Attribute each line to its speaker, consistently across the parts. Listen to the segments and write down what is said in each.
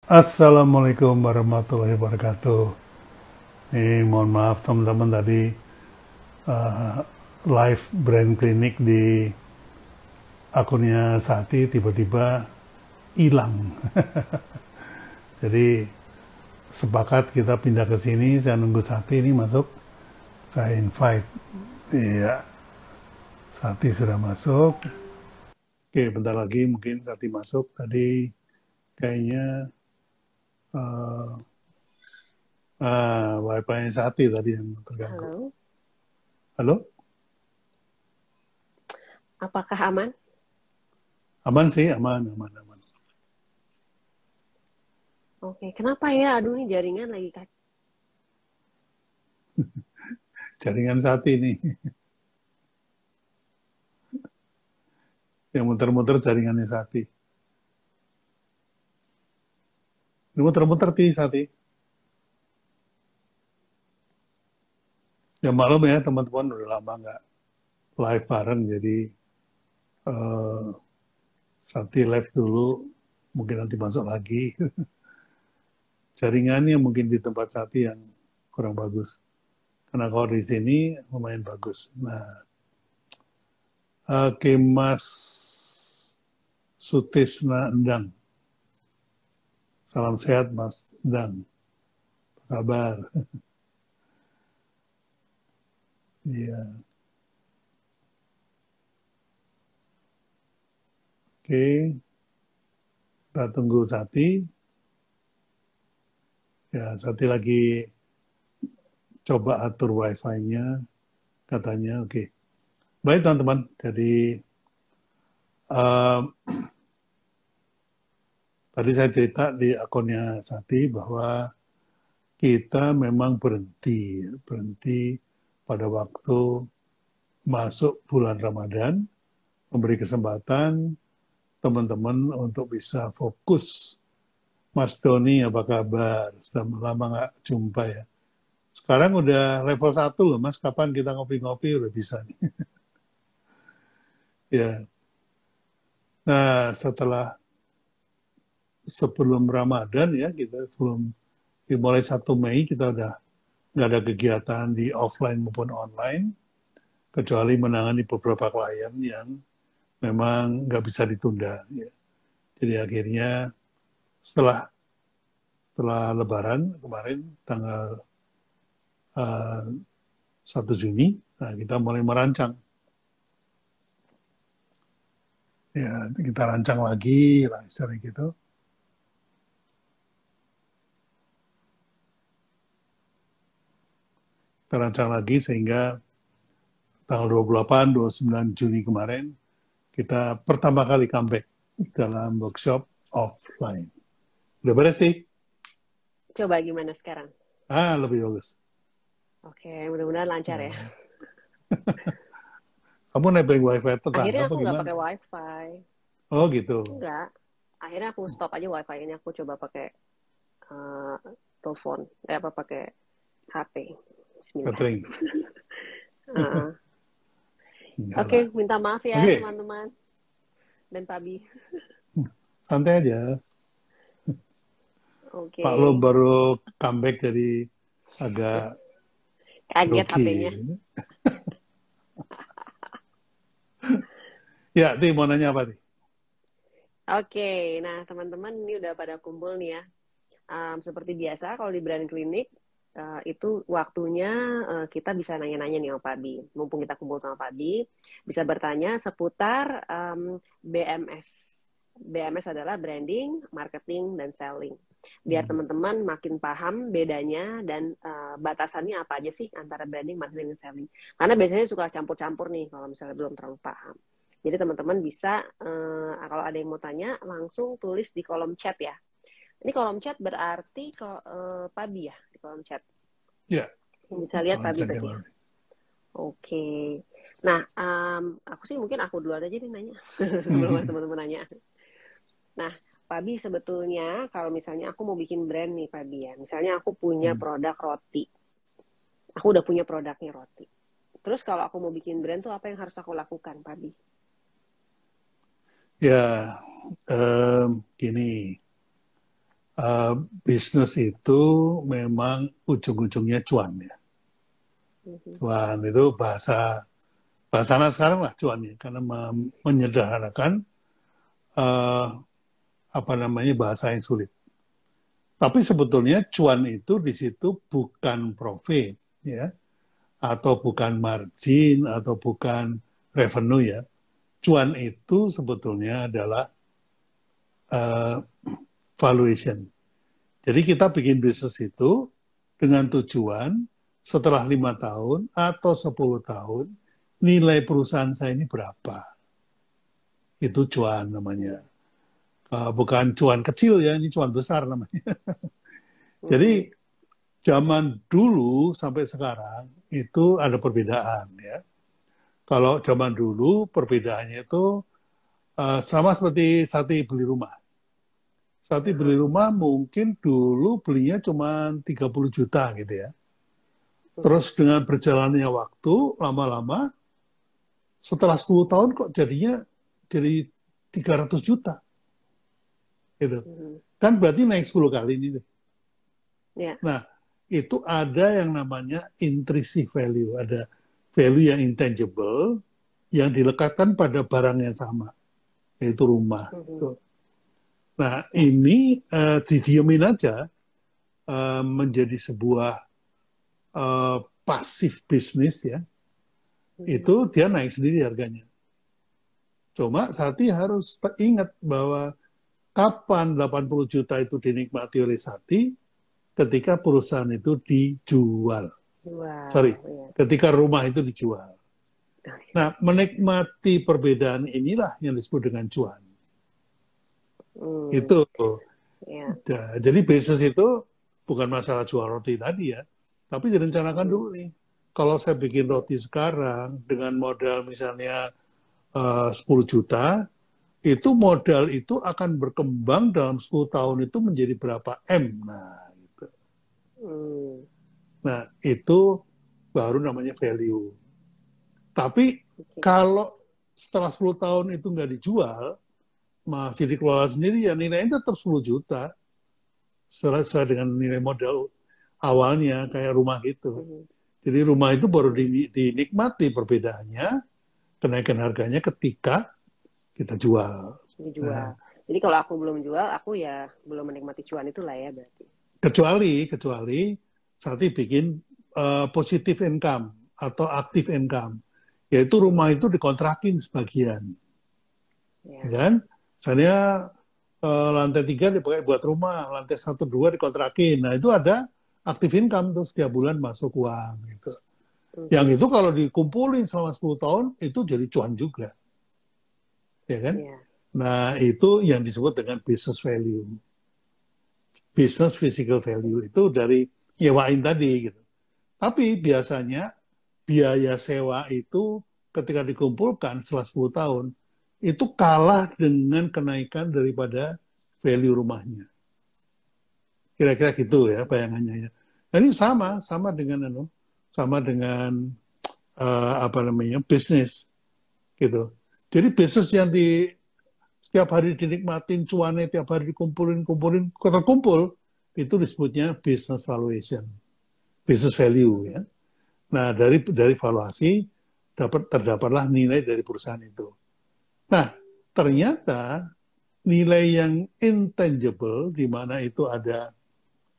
Speaker 1: Assalamualaikum warahmatullahi wabarakatuh. Mohon maaf teman-teman tadi uh, live brand clinic di akunnya Sati tiba-tiba hilang. Jadi sepakat kita pindah ke sini. Saya nunggu Sati ini masuk. Saya invite. Iya, Sati sudah masuk. Oke, bentar lagi mungkin Sati masuk. Tadi kayaknya uh, wifi-nya Sati tadi yang terganggu.
Speaker 2: Halo,
Speaker 1: Halo?
Speaker 2: apakah aman?
Speaker 1: Aman sih, aman.
Speaker 2: Oke, kenapa ya? Aduh, ini jaringan lagi kacau.
Speaker 1: Jaringan Sati nih. Yang muter-muter jaringannya Sati. Ini muter-muter di Sati. Ya maklum ya teman-teman udah lama nggak live bareng, jadi eh, Sati live dulu, mungkin nanti masuk lagi. Jaringannya mungkin di tempat Sati yang kurang bagus. Karena kalau di sini lumayan bagus. Nah, oke Mas Sutisna Endang. Salam sehat Mas Endang. Apa kabar? Iya, oke. Kita tunggu Sati. Ya, Sati lagi coba atur wifi-nya, katanya oke. Baik teman-teman, jadi um, tadi saya cerita di akunnya Sati bahwa kita memang berhenti pada waktu masuk bulan Ramadan, memberi kesempatan teman-teman untuk bisa fokus. Mas Doni, apa kabar? Sudah lama nggak jumpa ya. Sekarang udah level 1 loh, Mas. Kapan kita ngopi-ngopi udah bisa nih. Ya. Nah, setelah sebelum Ramadan ya, kita sebelum dimulai 1 Mei kita udah nggak ada kegiatan di offline maupun online, kecuali menangani beberapa klien yang memang nggak bisa ditunda. Ya. Jadi akhirnya setelah setelah Lebaran kemarin tanggal 1 Juni, nah kita mulai merancang. Ya, kita rancang lagi lah istilahnya gitu. Kita rancang lagi sehingga tanggal 28, 29 Juni kemarin kita pertama kali comeback dalam workshop offline. Udah beres sih?
Speaker 2: Coba gimana sekarang?
Speaker 1: Lebih bagus.
Speaker 2: Oke, mudah-mudahan lancar ya.
Speaker 1: Nah, kamu nebeng wifi tetangga
Speaker 2: Akhirnya
Speaker 1: apa
Speaker 2: aku nggak
Speaker 1: gimana?
Speaker 2: pakai wifi.
Speaker 1: Oh gitu.
Speaker 2: Enggak. Akhirnya aku stop aja wifi ini. Aku coba pakai uh, telepon. Apa pakai HP. Bismillah.
Speaker 1: Catering.
Speaker 2: Uh,
Speaker 1: Enggak
Speaker 2: Oke,
Speaker 1: lah.
Speaker 2: minta maaf ya
Speaker 1: Oke,
Speaker 2: teman-teman dan Pabi.
Speaker 1: santai aja. Pak
Speaker 2: Oke,
Speaker 1: Lo baru comeback jadi agak
Speaker 2: kaget
Speaker 1: grogi.
Speaker 2: HP-nya.
Speaker 1: Ya, Ti mau nanya apa nih?
Speaker 2: Oke, nah teman-teman ini udah pada kumpul nih ya. Seperti biasa kalau di brand klinik itu waktunya kita bisa nanya-nanya nih sama Padi. Mumpung kita kumpul sama Padi, bisa bertanya seputar BMS. BMS adalah branding, marketing, dan selling. Biar teman-teman makin paham bedanya dan batasannya apa aja sih antara branding, marketing, dan selling. Karena biasanya suka campur-campur nih kalau misalnya belum terlalu paham. Jadi teman-teman bisa, kalau ada yang mau tanya, langsung tulis di kolom chat ya. Ini kolom chat berarti Pabi ya di kolom chat.
Speaker 1: Ya,
Speaker 2: Bisa lihat
Speaker 1: kalau
Speaker 2: Pabi
Speaker 1: saya
Speaker 2: berarti ya.
Speaker 1: baru.
Speaker 2: Oke. Nah, aku sih mungkin aku dulu aja nih nanya sebelum teman-teman nanya. Nah, Pabi sebetulnya kalau misalnya aku mau bikin brand nih Pabi ya. Misalnya aku punya produk roti. Aku udah punya produknya roti. Terus kalau aku mau bikin brand tuh apa yang harus aku lakukan Pabi?
Speaker 1: Ya, gini. bisnis itu memang ujung-ujungnya cuan ya. Cuan itu bahasa anak sekarang lah cuannya, karena menyederhanakan eh, apa namanya bahasa yang sulit. Tapi sebetulnya cuan itu di situ bukan profit ya, atau bukan margin atau bukan revenue ya. Cuan itu sebetulnya adalah uh, valuation. Jadi kita bikin bisnis itu dengan tujuan setelah 5 tahun atau 10 tahun nilai perusahaan saya ini berapa. Itu cuan namanya. Bukan cuan kecil ya, ini cuan besar namanya. Jadi zaman dulu sampai sekarang itu ada perbedaan ya. Kalau zaman dulu perbedaannya itu sama seperti Sati beli rumah. Sati beli rumah mungkin dulu belinya cuma 30 juta gitu ya. Terus dengan berjalannya waktu lama-lama setelah 10 tahun kok jadinya jadi 300 juta. Gitu. Kan berarti naik 10 kali ini deh.
Speaker 2: Yeah.
Speaker 1: Nah, itu ada yang namanya intrinsic value, ada value yang intangible yang dilekatkan pada barang yang sama, yaitu rumah. Gitu. Nah, ini didiemin aja menjadi sebuah pasif bisnis ya. Itu dia naik sendiri harganya. Cuma Sati harus ingat bahwa kapan 80 juta itu dinikmati oleh Sati ketika perusahaan itu dijual. Ketika rumah itu dijual. Nah, menikmati perbedaan inilah yang disebut dengan cuan. Itu.
Speaker 2: Yeah.
Speaker 1: Jadi bisnis itu bukan masalah jual roti tadi ya, tapi direncanakan dulu nih. Kalau saya bikin roti sekarang dengan modal misalnya 10 juta, itu modal itu akan berkembang dalam 10 tahun itu menjadi berapa M. Nah, gitu. Nah, itu baru namanya value. Tapi kalau setelah 10 tahun itu nggak dijual, masih dikelola sendiri, ya nilainya tetap 10 juta. Sesuai dengan nilai modal awalnya, kayak rumah gitu. Jadi rumah itu baru dinikmati perbedaannya, kenaikan harganya ketika kita jual.
Speaker 2: Nah, jadi kalau aku belum jual, aku ya belum menikmati cuan itu lah ya berarti.
Speaker 1: Kecuali Sati bikin positive income atau active income, yaitu rumah itu dikontrakin sebagian. Ya kan? Misalnya lantai 3 dipakai buat rumah, lantai 1, 2 dikontrakin. Nah, itu ada active income tuh setiap bulan masuk uang gitu. Yang itu kalau dikumpulin selama 10 tahun itu jadi cuan juga. Ya kan? Nah, itu yang disebut dengan business value. Business physical value itu dari nyewain tadi gitu. Tapi biasanya biaya sewa itu ketika dikumpulkan setelah 10 tahun itu kalah dengan kenaikan daripada value rumahnya. Kira-kira gitu ya bayangannya. Ini sama dengan apa namanya bisnis gitu. Jadi bisnis yang setiap hari dinikmatin cuannya, tiap hari dikumpulin, kumpul itu disebutnya business valuation, business value ya. Nah dari valuasi terdapatlah nilai dari perusahaan itu. Nah, ternyata nilai yang intangible, di mana itu ada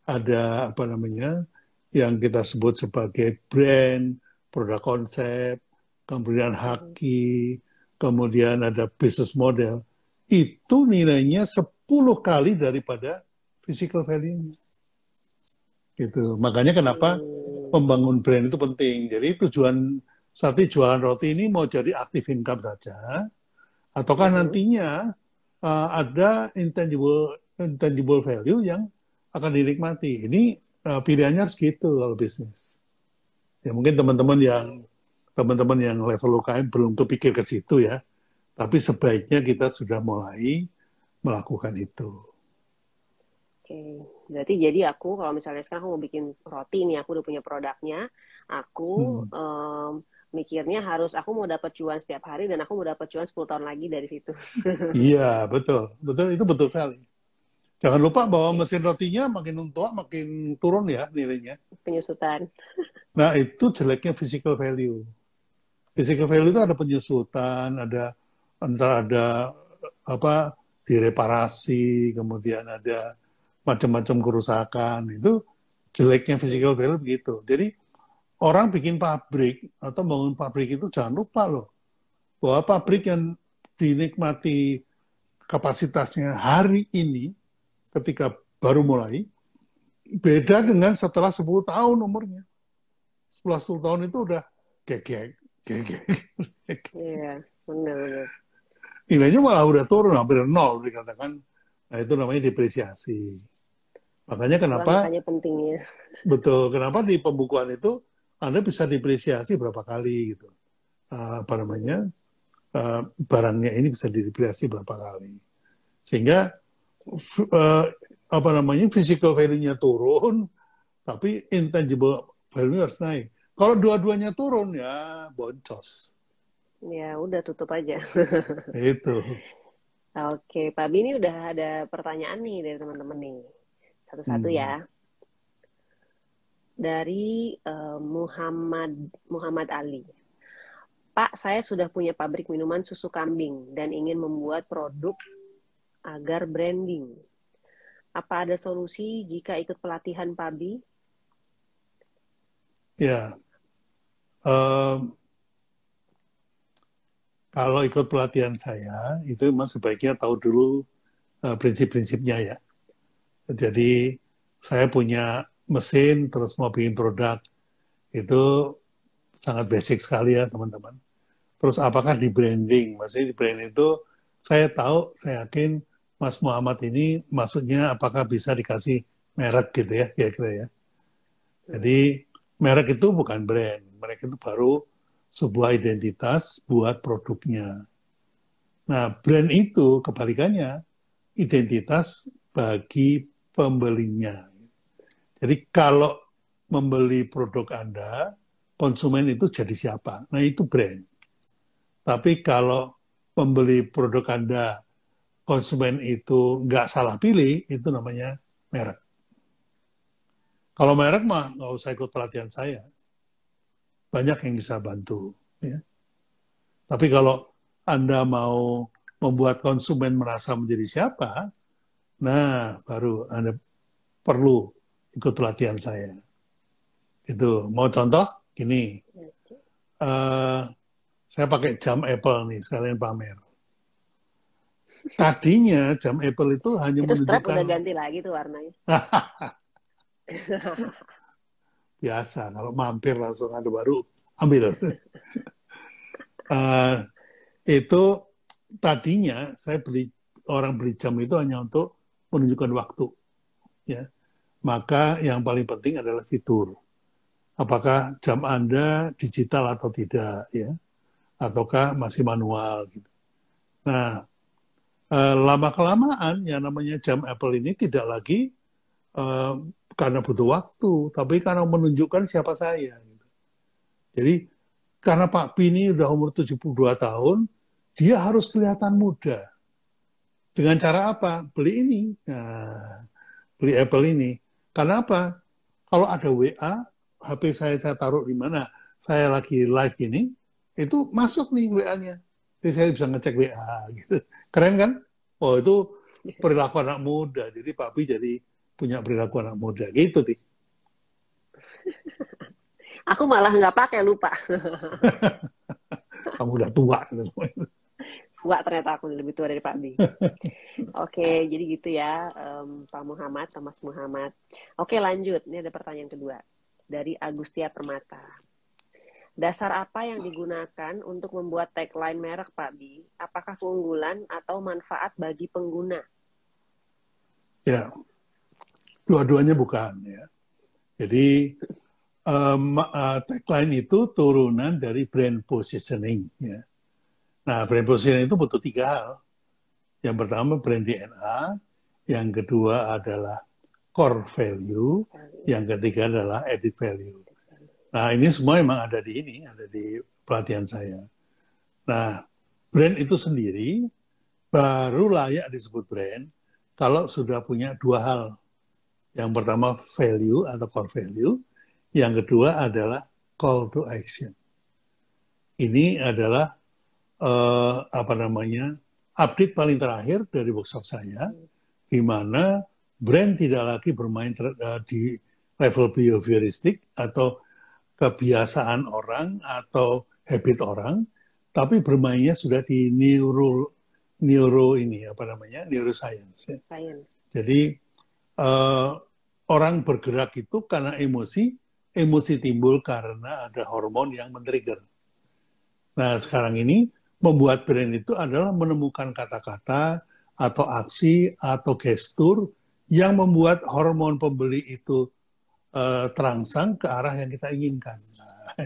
Speaker 1: apa namanya, yang kita sebut sebagai brand, produk konsep, kemudian haki, kemudian ada business model, itu nilainya 10 kali daripada physical value-nya. Gitu. Makanya kenapa membangun brand itu penting. Jadi tujuan Sati jualan roti ini mau jadi active income saja, ataukah nantinya ada intangible value yang akan dinikmati. Ini pilihannya harus gitu kalau bisnis. Ya mungkin teman-teman yang level UKM belum kepikir ke situ ya. Tapi sebaiknya kita sudah mulai melakukan itu.
Speaker 2: Oke, berarti jadi aku kalau misalnya sekarang aku mau bikin roti nih, aku udah punya produknya, aku mikirnya aku mau dapat cuan setiap hari dan aku mau dapat cuan 10 tahun lagi dari situ.
Speaker 1: Iya, betul. Itu betul sekali. Jangan lupa bahwa mesin rotinya makin tua makin turun ya nilainya.
Speaker 2: Penyusutan.
Speaker 1: Nah, itu jeleknya physical value. Physical value itu ada penyusutan, ada apa direparasi, kemudian ada macam-macam kerusakan. Itu jeleknya physical value begitu. Jadi orang bikin pabrik atau bangun pabrik itu jangan lupa loh bahwa pabrik yang dinikmati kapasitasnya hari ini ketika baru mulai beda dengan setelah 10 tahun umurnya. Setelah 10 tahun itu udah gegek.
Speaker 2: Iya, benar-benar.
Speaker 1: Nilainya malah udah turun hampir nol dikatakan. Nah, itu namanya depresiasi. Makanya kenapa
Speaker 2: Makanya pentingnya.
Speaker 1: betul kenapa di pembukuan itu Anda bisa depresiasi berapa kali gitu. Apa namanya? Barangnya ini bisa depresiasi berapa kali. Sehingga apa namanya? Physical value-nya turun, tapi intangible value harus naik. Kalau dua-duanya turun ya boncos.
Speaker 2: Ya, udah tutup aja.
Speaker 1: Itu.
Speaker 2: Oke, Pak Bi, ini udah ada pertanyaan nih dari teman-teman nih. Satu-satu ya. Dari Muhammad Ali. Pak, saya sudah punya pabrik minuman susu kambing dan ingin membuat produk agar branding. Apa ada solusi jika ikut pelatihan Pak Bi?
Speaker 1: Ya, kalau ikut pelatihan saya, itu memang sebaiknya tahu dulu prinsip-prinsipnya ya. Jadi, saya punya mesin, terus mau bikin produk, itu sangat basic sekali ya teman-teman. Terus apakah di branding? Maksudnya di branding itu, saya tahu, saya yakin Mas Muhammad ini maksudnya apakah bisa dikasih merek gitu ya, kira-kira ya. Jadi, merek itu bukan brand, merek itu baru sebuah identitas buat produknya. Nah, brand itu kebalikannya identitas bagi pembelinya. Jadi kalau membeli produk Anda, konsumen itu jadi siapa? Nah, itu brand. Tapi kalau membeli produk Anda, konsumen itu nggak salah pilih, itu namanya merek. Kalau merek mah nggak usah ikut pelatihan saya. Banyak yang bisa bantu. Ya. Tapi kalau Anda mau membuat konsumen merasa menjadi siapa, nah baru Anda perlu ikut pelatihan saya. Itu mau contoh gini, saya pakai jam Apple nih sekalian pamer. Tadinya jam Apple itu hanya
Speaker 2: Itu strap
Speaker 1: menunjukkan
Speaker 2: udah ganti lagi tuh warnanya.
Speaker 1: biasa kalau mampir langsung ada baru ambil. Itu tadinya saya orang beli jam itu hanya untuk menunjukkan waktu, ya. Maka yang paling penting adalah fitur. Apakah jam Anda digital atau tidak, ya, ataukah masih manual gitu. Nah, lama kelamaan yang namanya jam Apple ini tidak lagi karena butuh waktu, tapi karena menunjukkan siapa saya. Gitu. Jadi karena Pak Bini udah umur 72 tahun, dia harus kelihatan muda. Dengan cara apa? Beli ini. Nah, beli Apple ini. Karena apa? Kalau ada WA, HP saya taruh di mana, saya lagi live ini, itu masuk nih WA-nya. Jadi saya bisa ngecek WA. Gitu. Keren kan? Oh, itu perilaku anak muda. Jadi Pak Bi jadi punya perilaku anak muda. Gitu, Ti.
Speaker 2: Aku malah nggak pakai, lupa.
Speaker 1: Kamu udah tua.
Speaker 2: Tua ternyata aku lebih tua dari Pak Bi. Oke, jadi gitu ya Pak Muhammad, Thomas Muhammad. Oke, lanjut. Ini ada pertanyaan kedua dari Agustia Permata. Dasar apa yang digunakan untuk membuat tagline merek Pak Bi? Apakah keunggulan atau manfaat bagi pengguna?
Speaker 1: Ya, dua-duanya bukan. Ya. Jadi tagline itu turunan dari brand positioning. Ya. Nah, brand positioning itu butuh 3 hal. Yang pertama brand DNA, yang kedua adalah core value, yang ketiga adalah added value. Nah, ini semua memang ada di pelatihan saya. Nah, brand itu sendiri baru layak disebut brand kalau sudah punya dua hal. Yang pertama value atau core value, yang kedua adalah call to action. Ini adalah update paling terakhir dari workshop saya, di mana brand tidak lagi bermain di level behavioristik atau kebiasaan orang atau habit orang, tapi bermainnya sudah di neuroscience. Ya. Jadi orang bergerak itu karena emosi timbul karena ada hormon yang men-trigger. Nah, sekarang ini membuat brand itu adalah menemukan kata-kata atau aksi atau gestur yang membuat hormon pembeli itu terangsang ke arah yang kita inginkan. Nah,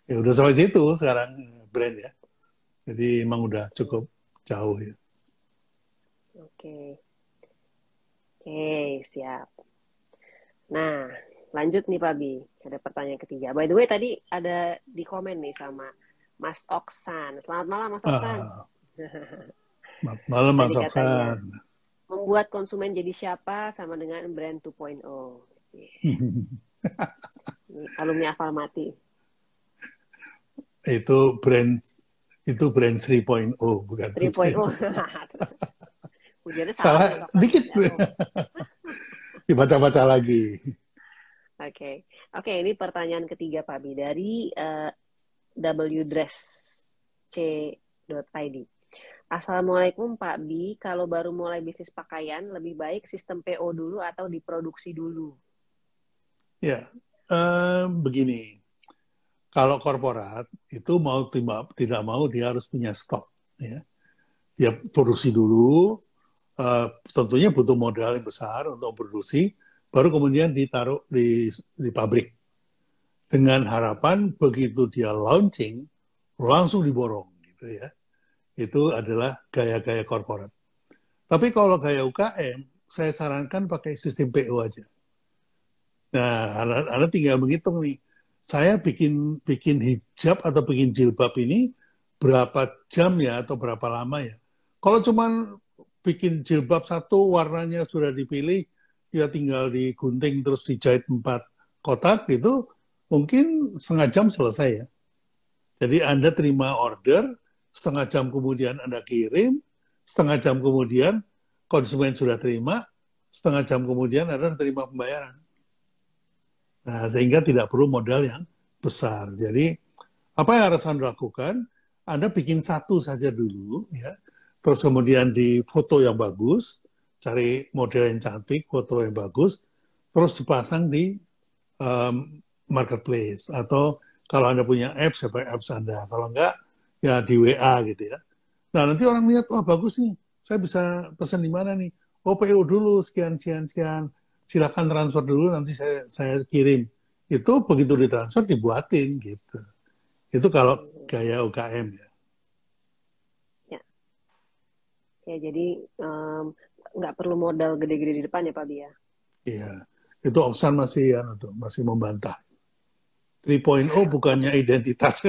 Speaker 1: ya udah sampai situ sekarang brand ya. Jadi emang udah cukup jauh ya.
Speaker 2: Oke, siap. Nah, lanjut nih Pak Bi. Ada pertanyaan ketiga. By the way, tadi ada di komen nih sama Mas Oksan. Selamat malam Mas Oksan.
Speaker 1: Selamat malam Mas Oksan.
Speaker 2: Membuat konsumen jadi siapa sama dengan brand 2.0. Alumni Alfamati.
Speaker 1: Itu brand 3.0 bukan
Speaker 2: 3.0. Ujarnya
Speaker 1: salah dikit. Dibaca-baca lagi.
Speaker 2: Oke, ini pertanyaan ketiga Pak Bi dari wdress.c.id. Assalamualaikum Pak Bi, kalau baru mulai bisnis pakaian, lebih baik sistem PO dulu atau diproduksi dulu?
Speaker 1: Ya, begini. Kalau korporat itu mau tidak mau dia harus punya stok. Ya. Dia produksi dulu, tentunya butuh modal yang besar untuk produksi, baru kemudian ditaruh di pabrik. Dengan harapan begitu dia launching, langsung diborong. Gitu ya. Itu adalah gaya-gaya korporat. Tapi kalau gaya UKM, saya sarankan pakai sistem PO aja. Nah, Anda tinggal menghitung nih, saya bikin hijab atau bikin jilbab ini berapa jam ya atau berapa lama ya. Kalau cuman bikin jilbab satu, warnanya sudah dipilih, dia tinggal digunting terus dijahit 4 kotak gitu, mungkin setengah jam selesai ya. Jadi Anda terima order, setengah jam kemudian Anda kirim, setengah jam kemudian konsumen sudah terima, setengah jam kemudian Anda terima pembayaran. Nah, sehingga tidak perlu modal yang besar. Jadi, apa yang harus Anda lakukan? Anda bikin satu saja dulu, ya. Terus kemudian di foto yang bagus, cari model yang cantik, foto yang bagus, terus dipasang di marketplace. Atau kalau Anda punya apps, ya pakai apps Anda. Kalau enggak, ya di WA gitu ya. Nah, nanti orang lihat, wah bagus nih, saya bisa pesan di mana nih? Oh, PO dulu, sekian. Silakan transfer dulu, nanti saya kirim. Itu begitu ditransfer, dibuatin gitu. Itu kalau gaya UKM ya.
Speaker 2: Ya, jadi nggak perlu modal gede-gede di depan ya Pak Bia?
Speaker 1: Iya, itu Oksan masih membantah. 3.0 bukannya identitas.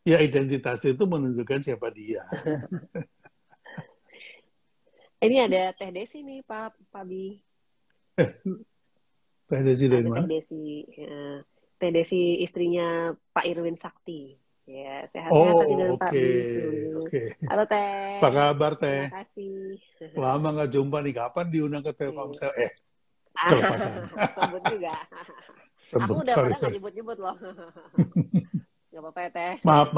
Speaker 1: Ya, identitas itu menunjukkan siapa dia.
Speaker 2: Ini ada Teh Desi nih Pak Bi.
Speaker 1: Teh Desi dari mana?
Speaker 2: Teh Desi istrinya Pak Irwin Sakti. Ya, sehat-sehat tadi dengan Pak Bi. Halo Teh.
Speaker 1: Apa kabar Teh?
Speaker 2: Terima kasih.
Speaker 1: Lama nggak jumpa nih, kapan diundang ke Telkomsel? Kelepasan.
Speaker 2: Sebut juga. Aku udah pada nggak nyebut-nyebut loh. Nggak apa-apa ya Teh.
Speaker 1: Maaf.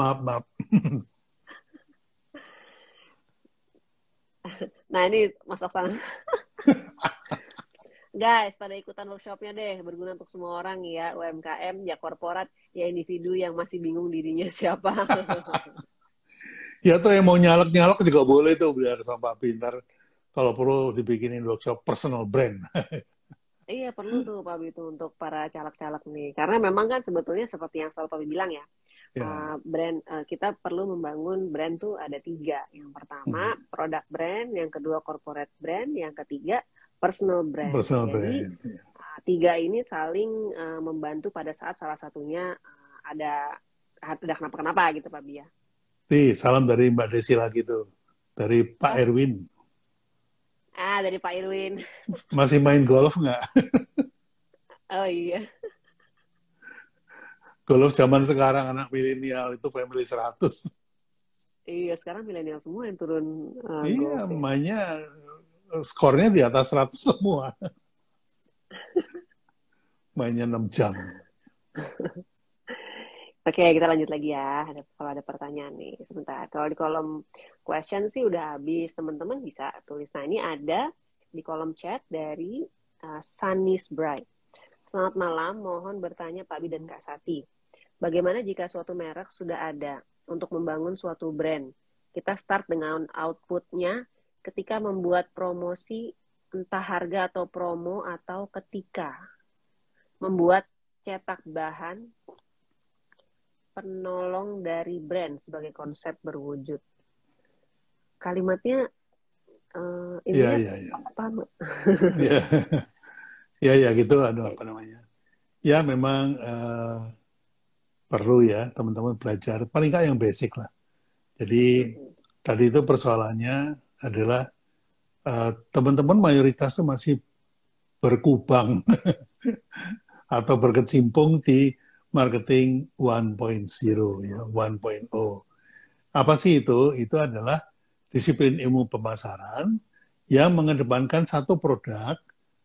Speaker 2: Nah ini Mas Oksan. Guys, pada ikutan workshopnya deh, berguna untuk semua orang ya, UMKM, ya korporat, ya individu yang masih bingung dirinya siapa.
Speaker 1: Ya tuh yang mau nyalek juga boleh tuh, biar sama Pak Pintar. Kalau perlu dibikinin workshop personal brand.
Speaker 2: Iya, perlu tuh Pak Bi itu untuk para caleg-caleg nih. Karena memang kan sebetulnya seperti yang selalu Pak Bi bilang ya, brand kita perlu membangun brand tuh ada 3. Yang pertama product brand, yang kedua corporate brand, yang ketiga personal brand. Jadi 3 ini saling membantu pada saat salah satunya ada kenapa-kenapa gitu Pak Bi ya.
Speaker 1: Salam dari Mbak Desi lagi tuh, dari Pak Erwin.
Speaker 2: Dari Pak Irwin.
Speaker 1: Masih main golf nggak?
Speaker 2: Oh iya.
Speaker 1: Golf zaman sekarang anak milenial itu family 100.
Speaker 2: Iya, sekarang milenial semua yang turun
Speaker 1: Iya,
Speaker 2: golf ya.
Speaker 1: mainnya skornya di atas 100 semua. Mainnya 6 jam.
Speaker 2: Oke, kita lanjut lagi ya. Kalau ada pertanyaan nih, sebentar. Kalau di kolom question sih udah habis. Teman-teman bisa tulis. Nah, ini ada di kolom chat dari Sunny's Bright. Selamat malam, mohon bertanya Pak Bi dan Kak Sati. Bagaimana jika suatu merek sudah ada untuk membangun suatu brand? Kita start dengan outputnya ketika membuat promosi, entah harga atau promo, atau ketika membuat cetak bahan penolong dari brand sebagai konsep berwujud. Kalimatnya
Speaker 1: Iya,
Speaker 2: intinya
Speaker 1: iya, iya.
Speaker 2: apa?
Speaker 1: Iya, iya, ya, gitu. Aduh, apa namanya? Ya, memang perlu ya teman-teman belajar. Paling nggak yang basic lah. Jadi, tadi itu persoalannya adalah teman-teman mayoritas itu masih berkubang atau berkecimpung di marketing 1.0 ya, 1.0. Apa sih itu? Itu adalah disiplin ilmu pemasaran yang mengedepankan satu produk,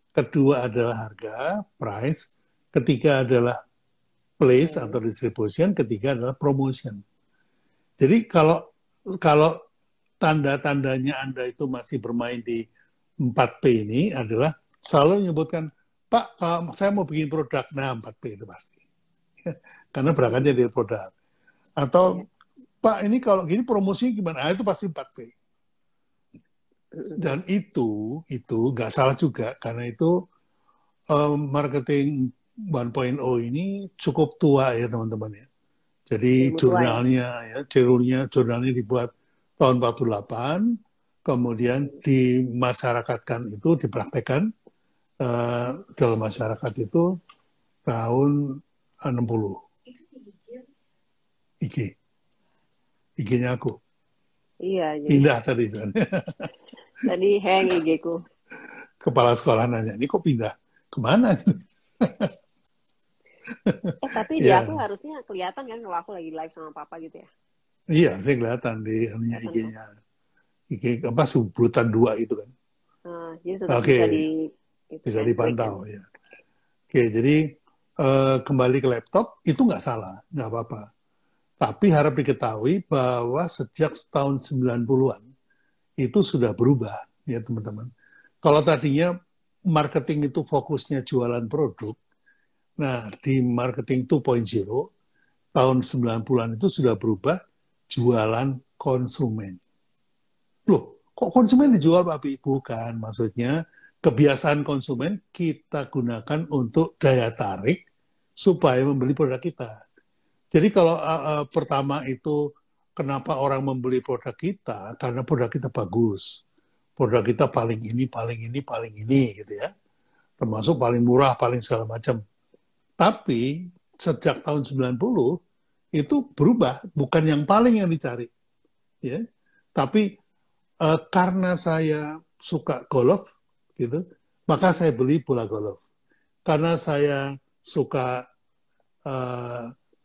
Speaker 1: kedua adalah harga, price, ketiga adalah place atau distribution, ketiga adalah promotion. Jadi kalau kalau tanda-tandanya Anda itu masih bermain di 4P ini adalah selalu menyebutkan, Pak, saya mau bikin produk, nah 4P itu pasti. Karena berangkatnya dari produk. Atau, Pak, ini kalau gini promosinya gimana? Itu pasti 4P. Dan itu nggak salah juga, karena itu marketing 1.0 ini cukup tua ya teman-teman ya. Jadi
Speaker 2: Ilmu tua ya.
Speaker 1: jurnalnya dibuat tahun 48, kemudian dimasyarakatkan itu, dipraktekkan dalam masyarakat itu tahun 60. IG-nya aku.
Speaker 2: Iya, jadi
Speaker 1: Pindah tadi kan.
Speaker 2: tadi hang IG-ku.
Speaker 1: Kepala sekolah nanya, ini kok pindah? Kemana?
Speaker 2: Tapi di aku
Speaker 1: Ya,
Speaker 2: harusnya kelihatan kan kalau aku lagi live sama papa gitu ya.
Speaker 1: iya, saya kelihatan di
Speaker 2: Kelihatan tuh.
Speaker 1: IG-nya. IG apa Subrutan 2 itu kan.
Speaker 2: Jadi tetap
Speaker 1: Oke,
Speaker 2: bisa di itu
Speaker 1: bisa
Speaker 2: kan klik kan.
Speaker 1: dipantau ya. Oke, jadi kembali ke laptop itu nggak salah, nggak apa-apa. Tapi harap diketahui bahwa sejak tahun 90-an itu sudah berubah ya teman-teman. Kalau tadinya marketing itu fokusnya jualan produk, nah di marketing 2.0 tahun 90-an itu sudah berubah jualan konsumen. Loh, kok konsumen dijual Pak Bi? Bukan, maksudnya kebiasaan konsumen kita gunakan untuk daya tarik supaya membeli produk kita. Jadi kalau pertama itu kenapa orang membeli produk kita? Karena produk kita bagus. Produk kita paling ini, paling ini, paling ini gitu ya. Termasuk paling murah, paling segala macam. Tapi sejak tahun 90 itu berubah, bukan yang paling yang dicari. Ya. Tapi karena saya suka golf gitu, maka saya beli bola golf. Karena saya suka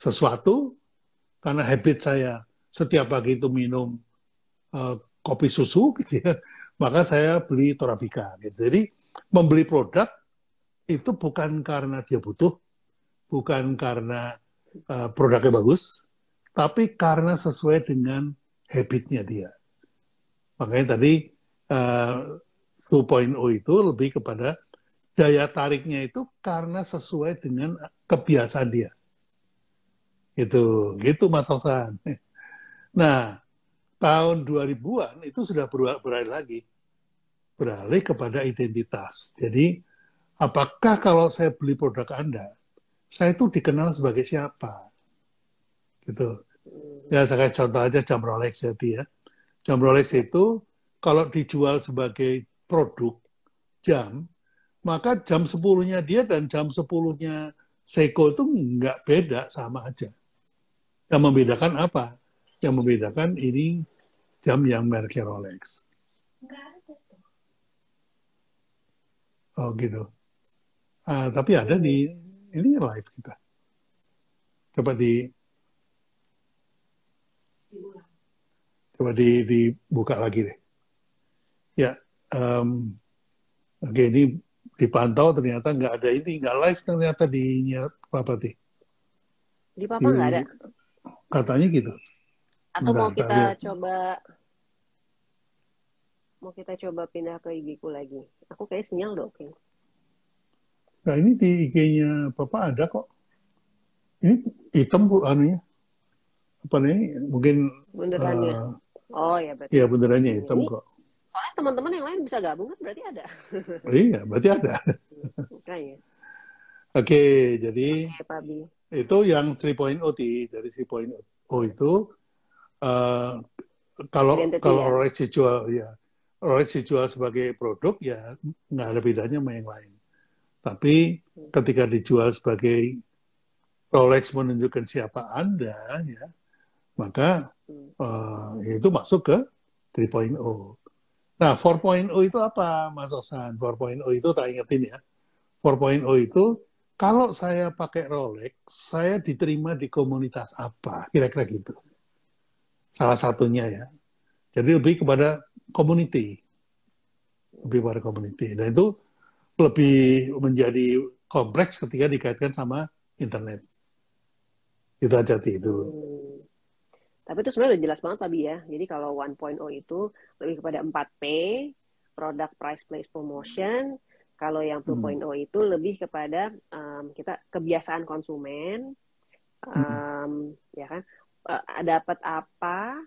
Speaker 1: sesuatu, karena habit saya setiap pagi itu minum kopi susu gitu ya, maka saya beli Torabika gitu. Jadi membeli produk itu bukan karena dia butuh, bukan karena produknya bagus, tapi karena sesuai dengan habitnya dia. Makanya tadi 2.0 itu lebih kepada daya tariknya itu karena sesuai dengan kebiasaan dia. Gitu Mas Oksan. Nah, tahun 2000-an itu sudah beralih lagi. Beralih kepada identitas. Jadi, apakah kalau saya beli produk Anda, saya itu dikenal sebagai siapa? Gitu. Ya, saya kasih contoh aja jam Rolex jadi ya. Jam Rolex itu kalau dijual sebagai produk jam, maka jam 10-nya dia dan jam 10-nya Seiko itu nggak beda, sama aja. Yang membedakan apa? Yang membedakan ini jam yang mereknya Rolex. Oh gitu. Tapi ada di ini live kita. Coba dibuka lagi deh. Ya, oke ini dipantau ternyata nggak ada ini, nggak live ternyata di Pak Pati.
Speaker 2: Di Papa nggak ada?
Speaker 1: Katanya gitu.
Speaker 2: Atau
Speaker 1: Bentar, tak lihat.
Speaker 2: mau kita coba pindah ke IG-ku lagi. Aku kayak sinyal dong. Okay.
Speaker 1: Nah ini di IG-nya Bapak ada kok. Ini hitam Bu anunya. Apa nih? Mungkin
Speaker 2: Benerannya. Oh ya berarti.
Speaker 1: ya benerannya hitam
Speaker 2: Ini
Speaker 1: kok.
Speaker 2: soalnya teman-teman yang lain bisa gabung kan berarti ada.
Speaker 1: Iya, berarti ada.
Speaker 2: Kayaknya.
Speaker 1: Oke, jadi
Speaker 2: Oke, Pak Bi.
Speaker 1: itu yang 3.0 dari 3.0 itu uh,
Speaker 2: Identity
Speaker 1: kalau
Speaker 2: ya.
Speaker 1: Rolex dijual sebagai produk ya nggak ada bedanya sama yang lain. Tapi ketika dijual sebagai Rolex menunjukkan siapa Anda, ya maka itu masuk ke 3.0. Nah, 4.0 itu apa, Mas Osan? 4.0 itu tak ingetin ya. 4.0 itu kalau saya pakai Rolex, saya diterima di komunitas apa? Kira-kira gitu. Salah satunya ya. Jadi lebih kepada community. Lebih pada community. Dan itu lebih menjadi kompleks ketika dikaitkan sama internet. Itu aja itu.
Speaker 2: Tapi itu sebenarnya udah jelas banget Pak Bi ya. Jadi kalau 1.0 itu lebih kepada 4P, product price place promotion. Kalau yang 2.0 itu lebih kepada kita kebiasaan konsumen, ya kan, dapat apa,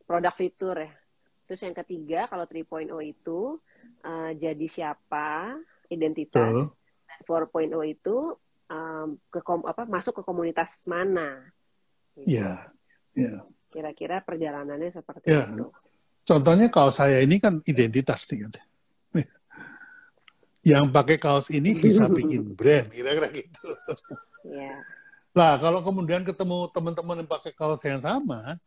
Speaker 2: produk fitur ya. Terus yang ketiga kalau 3.0 itu jadi siapa, identitas. Dan 4.0 itu masuk ke komunitas mana. Gitu.
Speaker 1: Ya, ya.
Speaker 2: Kira-kira perjalanannya seperti
Speaker 1: Ya,
Speaker 2: itu.
Speaker 1: contohnya kaos saya ini kan identitas nih. Yang pakai kaos ini bisa bikin brand, kira-kira gitu.
Speaker 2: Ya.
Speaker 1: Nah, kalau kemudian ketemu teman-teman yang pakai kaos yang sama,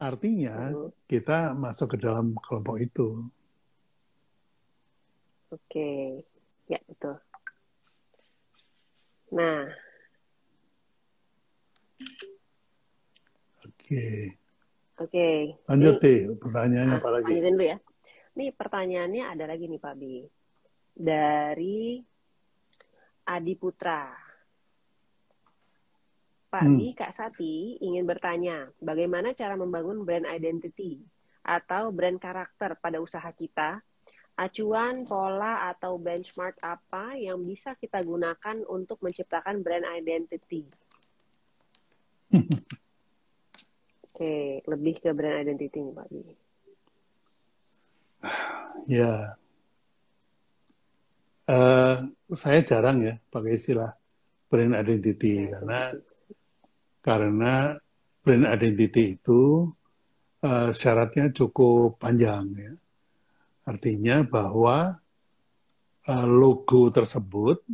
Speaker 1: artinya kita masuk ke dalam kelompok itu.
Speaker 2: Oke, ya betul. Nah. Oke.
Speaker 1: Lanjut deh, pertanyaannya apa lagi?
Speaker 2: Lanjutin dulu ya. Nih pertanyaannya ada lagi nih Pak Bi. Dari Adi Putra. Pak Bi, Kak Sati ingin bertanya, bagaimana cara membangun brand identity atau brand karakter pada usaha kita? Acuan, pola, atau benchmark apa yang bisa kita gunakan untuk menciptakan brand identity? Oke, lebih ke brand identity nih Pak Bi.
Speaker 1: Ya, saya jarang ya pakai istilah brand identity karena brand identity itu syaratnya cukup panjang ya. Artinya bahwa logo tersebut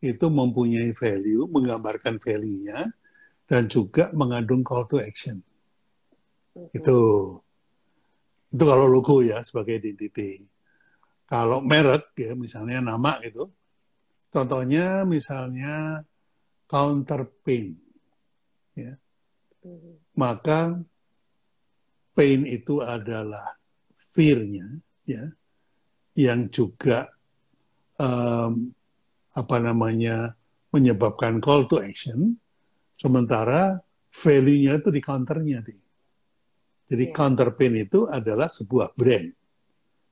Speaker 1: itu mempunyai value, menggambarkan value-nya, dan juga mengandung call to action. Itu kalau logo ya sebagai identity. Kalau merek ya misalnya nama gitu, contohnya misalnya counterpaint, ya. Maka paint itu adalah fear-nya, ya, yang juga menyebabkan call to action, sementara value-nya itu di counternya. Jadi counterpaint itu adalah sebuah brand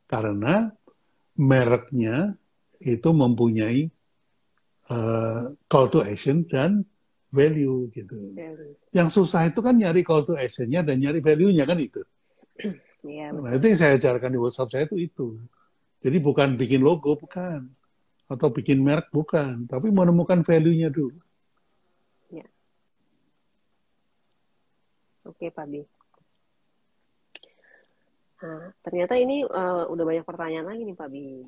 Speaker 1: karena mereknya itu mempunyai call to action dan value gitu. Yang susah itu kan nyari call to action-nya dan nyari value-nya kan itu. Nah itu yang saya ajarkan di workshop saya itu. Jadi bukan bikin logo, bukan. Atau bikin merek, bukan. Tapi menemukan value-nya dulu.
Speaker 2: Ya. Oke, Pak Bi. Nah, ternyata ini udah banyak pertanyaan lagi nih, Pak Bi.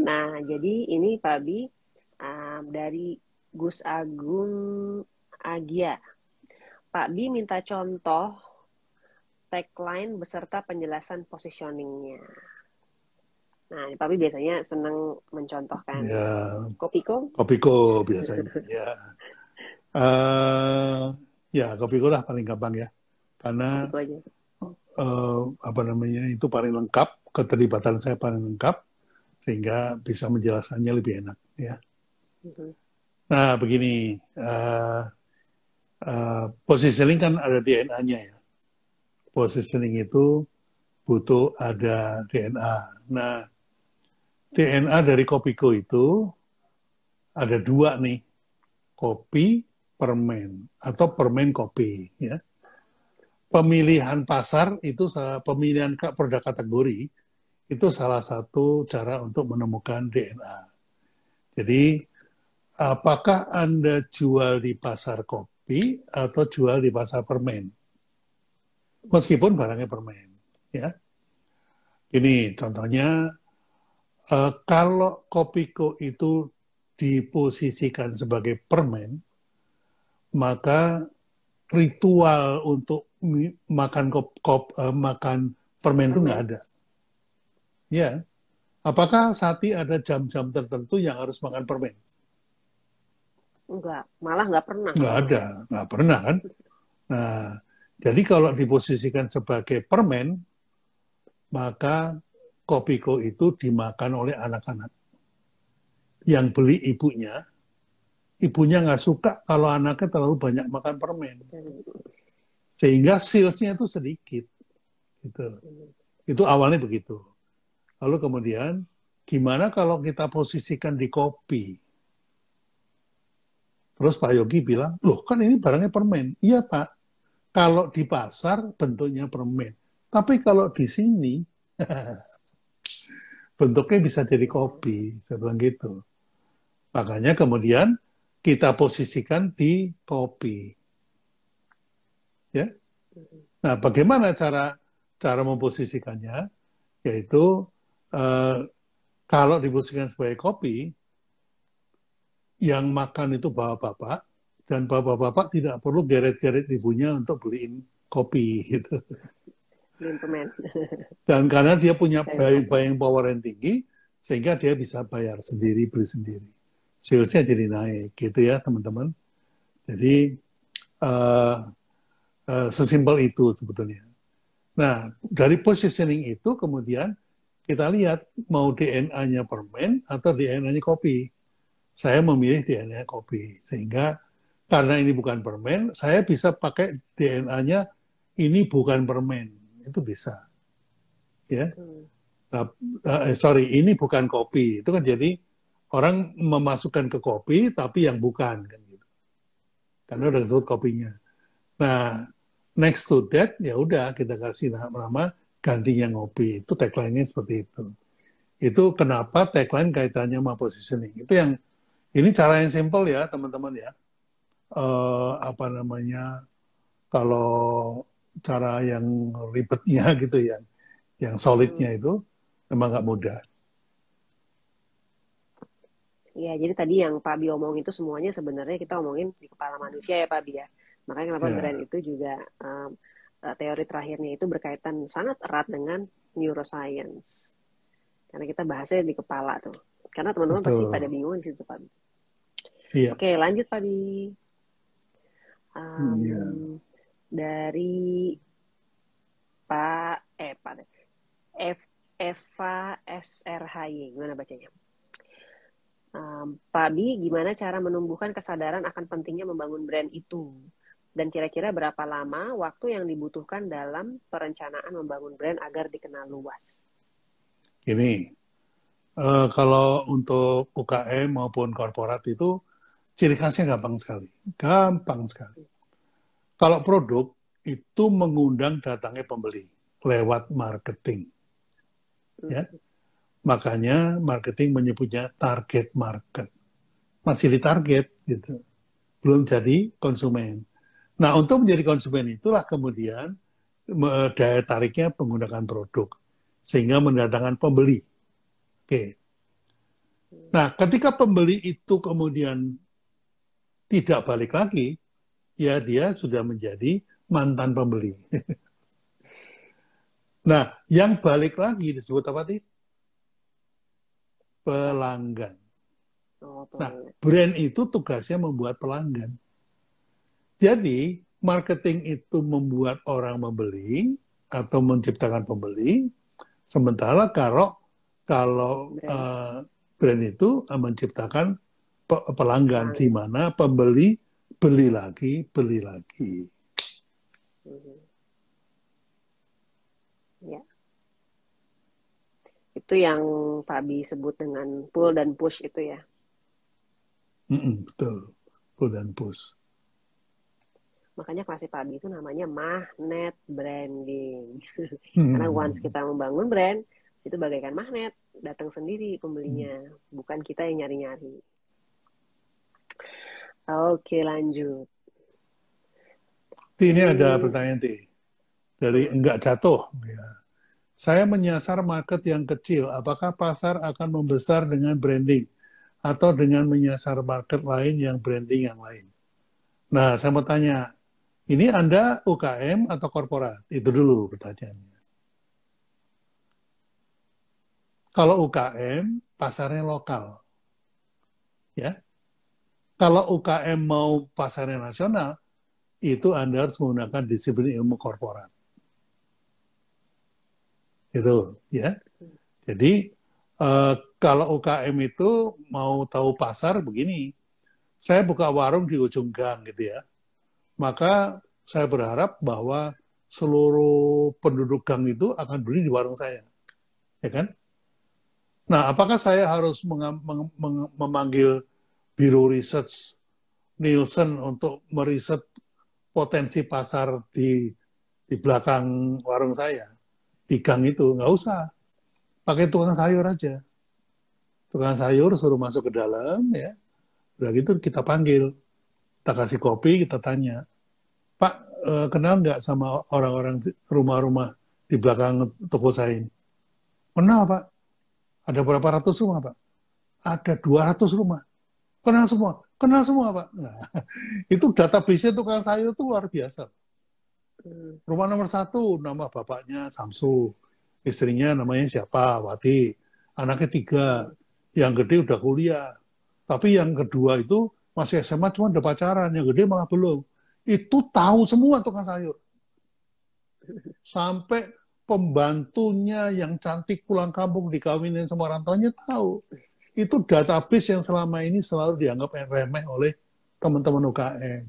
Speaker 2: Nah, jadi ini Pak Bi dari Gus Agung Agia. Pak Bi minta contoh tagline beserta penjelasan positioningnya. Nah, Papi biasanya senang mencontohkan
Speaker 1: Ya,
Speaker 2: Kopiko.
Speaker 1: Kopiko biasanya. Ya, ya Kopiko lah paling gampang ya. Karena
Speaker 2: Kopiko aja.
Speaker 1: apa namanya itu paling lengkap, keterlibatan saya paling lengkap, sehingga bisa menjelaskannya lebih enak ya. Nah begini, positioning kan ada DNA-nya ya. Positioning itu butuh ada DNA. Nah DNA dari Kopiko itu ada dua nih, kopi permen atau permen kopi ya. Pemilihan pasar itu pemilihan produk kategori itu salah satu cara untuk menemukan DNA. Jadi apakah Anda jual di pasar kopi atau jual di pasar permen? Meskipun barangnya permen, ya. Ini contohnya, kalau Kopiko itu diposisikan sebagai permen, maka ritual untuk makan makan permen itu nggak ada. Ya, apakah Sati ada jam-jam tertentu yang harus makan permen?
Speaker 2: Enggak, malah nggak pernah.
Speaker 1: Nggak ada, nggak pernah kan? Nah, jadi kalau diposisikan sebagai permen, maka Kopiko itu dimakan oleh anak-anak. Yang beli ibunya nggak suka kalau anaknya terlalu banyak makan permen. Sehingga salesnya itu sedikit. Gitu. Itu awalnya begitu. Lalu kemudian, gimana kalau kita posisikan di kopi? Terus Pak Yogi bilang, loh kan ini barangnya permen. Iya Pak, kalau di pasar bentuknya permen. Tapi kalau di sini, bentuknya bisa jadi kopi. Saya bilang gitu. Makanya kemudian kita posisikan di kopi. Ya. Nah, bagaimana cara memposisikannya? Yaitu kalau diposisikan sebagai kopi, yang makan itu bapak-bapak, dan bapak-bapak tidak perlu geret-geret ibunya untuk beliin kopi gitu. Dan karena dia punya buying power yang tinggi, sehingga dia bisa bayar sendiri, beli sendiri. Salesnya jadi naik gitu ya teman-teman. Jadi sesimpel itu sebetulnya. Nah, dari positioning itu kemudian kita lihat mau DNA-nya permen atau DNA-nya kopi. Saya memilih DNA kopi. Sehingga karena ini bukan permen, saya bisa pakai DNA-nya ini bukan permen. Itu bisa. Ya. Ini bukan kopi. Itu kan jadi orang memasukkan ke kopi tapi yang bukan kan gitu. Karena udah disebut kopinya. Nah, next to that ya udah kita kasih nama gantinya ngopi. Itu tagline-nya seperti itu. Itu kenapa tagline kaitannya sama positioning. Itu yang ini cara yang simple ya teman-teman ya. Kalau cara yang ribetnya gitu ya, yang solidnya itu memang nggak mudah.
Speaker 2: Ya, jadi tadi yang Pak Bi omong itu semuanya sebenarnya kita omongin di kepala manusia ya Pak Bi ya. Makanya kenapa brand itu juga teori terakhirnya itu berkaitan sangat erat dengan neuroscience. Karena kita bahasnya di kepala tuh. Karena teman-teman pasti pada bingung di situ Pak Bi.
Speaker 1: Iya.
Speaker 2: Oke, lanjut Pak Bi. Dari Eva SRHY, gimana bacanya? Pak Bi, gimana cara menumbuhkan kesadaran akan pentingnya membangun brand itu? Dan kira-kira berapa lama waktu yang dibutuhkan dalam perencanaan membangun brand agar dikenal luas?
Speaker 1: Ini, kalau untuk UKM maupun korporat itu, ciri khasnya gampang sekali. Gampang sekali. Kalau produk, itu mengundang datangnya pembeli lewat marketing. Ya. Makanya marketing menyebutnya target market. Masih di target, gitu. Belum jadi konsumen. Nah, untuk menjadi konsumen itulah kemudian daya tariknya menggunakan produk. Sehingga mendatangkan pembeli. Oke. Nah, ketika pembeli itu kemudian tidak balik lagi, ya dia sudah menjadi mantan pembeli. Nah, yang balik lagi disebut apa sih? Pelanggan.
Speaker 2: Oh,
Speaker 1: Nah,
Speaker 2: pelanggan.
Speaker 1: brand itu tugasnya membuat pelanggan. Jadi, marketing itu membuat orang membeli atau menciptakan pembeli, sementara kalau
Speaker 2: Brand.
Speaker 1: brand itu menciptakan pelanggan, di
Speaker 2: Pelanggan.
Speaker 1: mana pembeli beli lagi, beli lagi.
Speaker 2: Mhm. Ya, itu yang Pak Abi sebut dengan pull dan push itu ya.
Speaker 1: Betul, pull dan push.
Speaker 2: Makanya kelas Pak Abi itu namanya magnet branding. Karena once
Speaker 1: Hmm.
Speaker 2: kita membangun brand, itu bagaikan magnet, datang sendiri pembelinya, bukan kita yang nyari-nyari. Oke, lanjut.
Speaker 1: Ini
Speaker 2: Ini
Speaker 1: ada pertanyaan dari enggak jatuh. Ya. Saya menyasar market yang kecil. Apakah pasar akan membesar dengan branding atau dengan menyasar market lain yang branding yang lain? Nah, saya mau tanya, ini Anda UKM atau korporat? Itu dulu pertanyaannya. Kalau UKM, pasarnya lokal. Ya. Kalau UKM mau pasarnya nasional, itu Anda harus menggunakan disiplin ilmu korporat. Itu, ya. Jadi, kalau UKM itu mau tahu pasar begini, saya buka warung di ujung gang gitu ya, maka saya berharap bahwa seluruh penduduk gang itu akan beli di warung saya, ya kan? Nah, apakah saya harus memanggil Biro Research Nielsen untuk meriset potensi pasar di belakang warung saya, di gang itu? Nggak usah, pakai tukang sayur aja. Tukang sayur suruh masuk ke dalam, ya. Udah gitu kita panggil, kita kasih kopi, kita tanya, Pak, kenal nggak sama orang-orang rumah-rumah di belakang toko saya ini? Kenal, Pak. Ada berapa ratus rumah, Pak? Ada 200 rumah. Kenal semua. Kenal semua, Pak. Nah, itu database-nya tukang sayur itu luar biasa. Rumah nomor satu, nama bapaknya Samsu. Istrinya namanya siapa? Wati. Anaknya 3. Yang gede udah kuliah. Tapi yang kedua itu masih SMA cuma udah pacaran. Yang gede malah belum. Itu tahu semua tukang sayur. Sampai pembantunya yang cantik pulang kampung dikawinin sama orang tuanya tahu. Itu database yang selama ini selalu dianggap remeh oleh teman-teman UKM.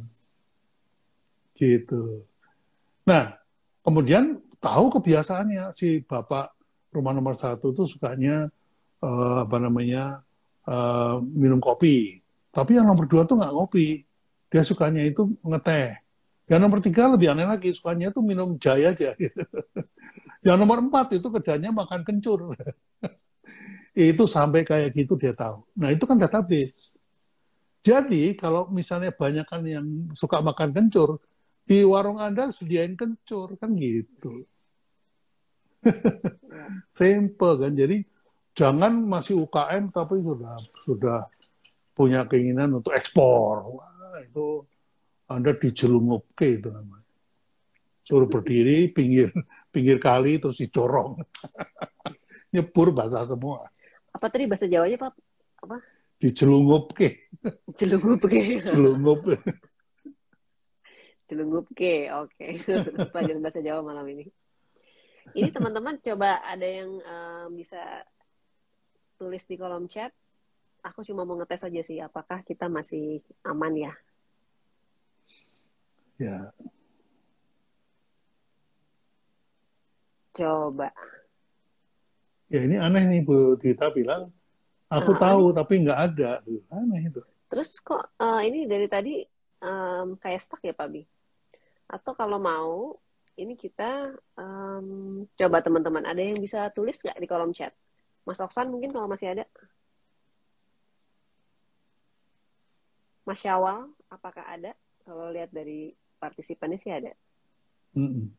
Speaker 1: Gitu. Nah, kemudian tahu kebiasaannya si bapak rumah nomor satu itu sukanya minum kopi. Tapi yang nomor 2 tuh nggak ngopi. Dia sukanya itu ngeteh. Yang nomor 3 lebih aneh lagi, sukanya itu minum jahe aja. Gitu. Yang nomor 4 itu kerjanya makan kencur. Itu sampai kayak gitu dia tahu. Nah itu kan database. Jadi kalau misalnya banyak kan yang suka makan kencur, di warung Anda sediain kencur, kan gitu. Simple kan. Jadi jangan masih UKM tapi sudah punya keinginan untuk ekspor. Wah, itu Anda dijelungup ke itu namanya. Suruh berdiri pinggir pinggir kali terus dicorong. Nyebur basah semua.
Speaker 2: apa tadi bahasa Jawanya Pak? Apa?
Speaker 1: Dijelungup ke.
Speaker 2: Celungup ke.
Speaker 1: Jelungup.
Speaker 2: Celungup ke. Oke. Pelajaran bahasa Jawa malam ini. Ini teman-teman coba ada yang bisa tulis di kolom chat. Aku cuma mau ngetes aja sih apakah kita masih aman ya.
Speaker 1: Ya.
Speaker 2: Coba.
Speaker 1: Ya ini aneh nih Bu Tita bilang, aku tahu
Speaker 2: Aneh.
Speaker 1: tapi nggak ada. Aneh itu.
Speaker 2: Terus kok ini dari tadi kayak stuck ya Pak Bi? Atau kalau mau, ini kita coba teman-teman. Ada yang bisa tulis nggak di kolom chat? Mas Oksan mungkin kalau masih ada. Mas Syawal, apakah ada? Kalau lihat dari partisipannya sih ada.
Speaker 1: Mm-mm.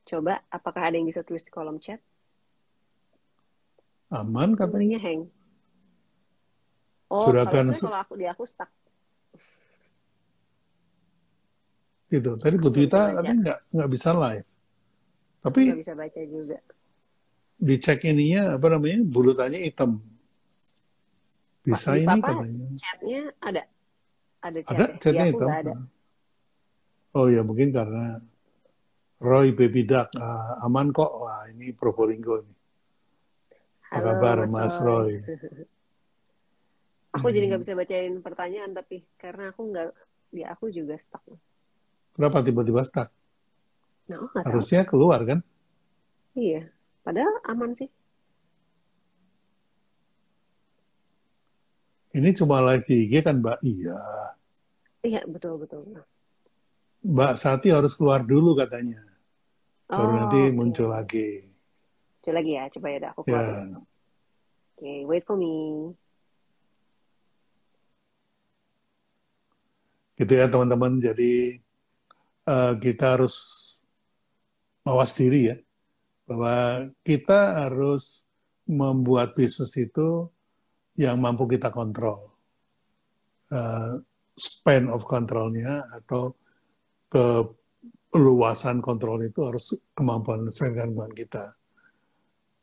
Speaker 2: Coba, apakah ada yang bisa tulis di kolom chat?
Speaker 1: Aman katanya.
Speaker 2: Nomornya hang. Oh, kalau
Speaker 1: Juragan
Speaker 2: saya kalau di aku stuck.
Speaker 1: gitu. Tadi Bu
Speaker 2: Aku nggak bisa
Speaker 1: Tita
Speaker 2: baca.
Speaker 1: katanya nggak bisa live.
Speaker 2: nggak
Speaker 1: Tapi
Speaker 2: bisa baca juga.
Speaker 1: dicek ininya, apa namanya, bulutannya hitam.
Speaker 2: Pak,
Speaker 1: Bisa
Speaker 2: di
Speaker 1: ini
Speaker 2: papa
Speaker 1: katanya.
Speaker 2: chatnya ada chat
Speaker 1: Ada
Speaker 2: ya. Di
Speaker 1: catnya
Speaker 2: aku
Speaker 1: hitam.
Speaker 2: nggak ada.
Speaker 1: Oh ya, mungkin karena Roy Baby Duck, aman kok. Wah, ini Probolinggo nih. Apa
Speaker 2: Halo
Speaker 1: kabar,
Speaker 2: Mas
Speaker 1: Mas
Speaker 2: Roy.
Speaker 1: Roy?
Speaker 2: Aku jadi nggak
Speaker 1: Ini,
Speaker 2: bisa bacain pertanyaan tapi karena aku nggak, ya aku juga stuck.
Speaker 1: kenapa tiba-tiba stuck?
Speaker 2: Nah, aku nggak tahu.
Speaker 1: Harusnya keluar kan?
Speaker 2: Iya, padahal aman sih.
Speaker 1: Ini cuma live di IG kan, Mbak? Iya.
Speaker 2: Iya, betul betul.
Speaker 1: Mbak Sati harus keluar dulu katanya. Baru nanti
Speaker 2: Oh, oke.
Speaker 1: muncul lagi.
Speaker 2: Coba lagi ya, coba ya, dah, aku keluar dulu.
Speaker 1: Ya,
Speaker 2: Oke, wait for me.
Speaker 1: gitu ya teman-teman. Jadi kita harus mawas diri ya. Bahwa kita harus membuat bisnis itu yang mampu kita kontrol. Eh, span of kontrolnya atau keluasan kontrol itu harus kemampuan kemampuan kita.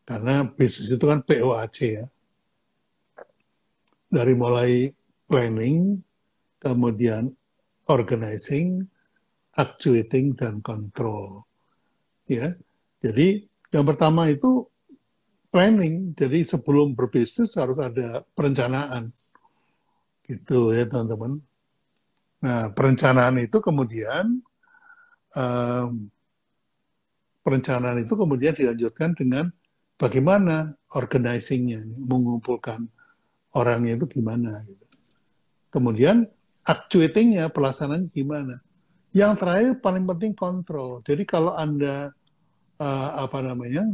Speaker 1: Karena bisnis itu kan POAC ya. Dari mulai planning, kemudian organizing, actuating, dan control. Ya, jadi yang pertama itu planning. Jadi sebelum berbisnis harus ada perencanaan, gitu ya teman-teman. Nah, perencanaan itu kemudian um, perencanaan itu kemudian dilanjutkan dengan bagaimana organizingnya, mengumpulkan orangnya itu gimana. Gitu. Kemudian actuatingnya, pelaksanaannya gimana. Yang terakhir paling penting kontrol. Jadi kalau Anda apa namanya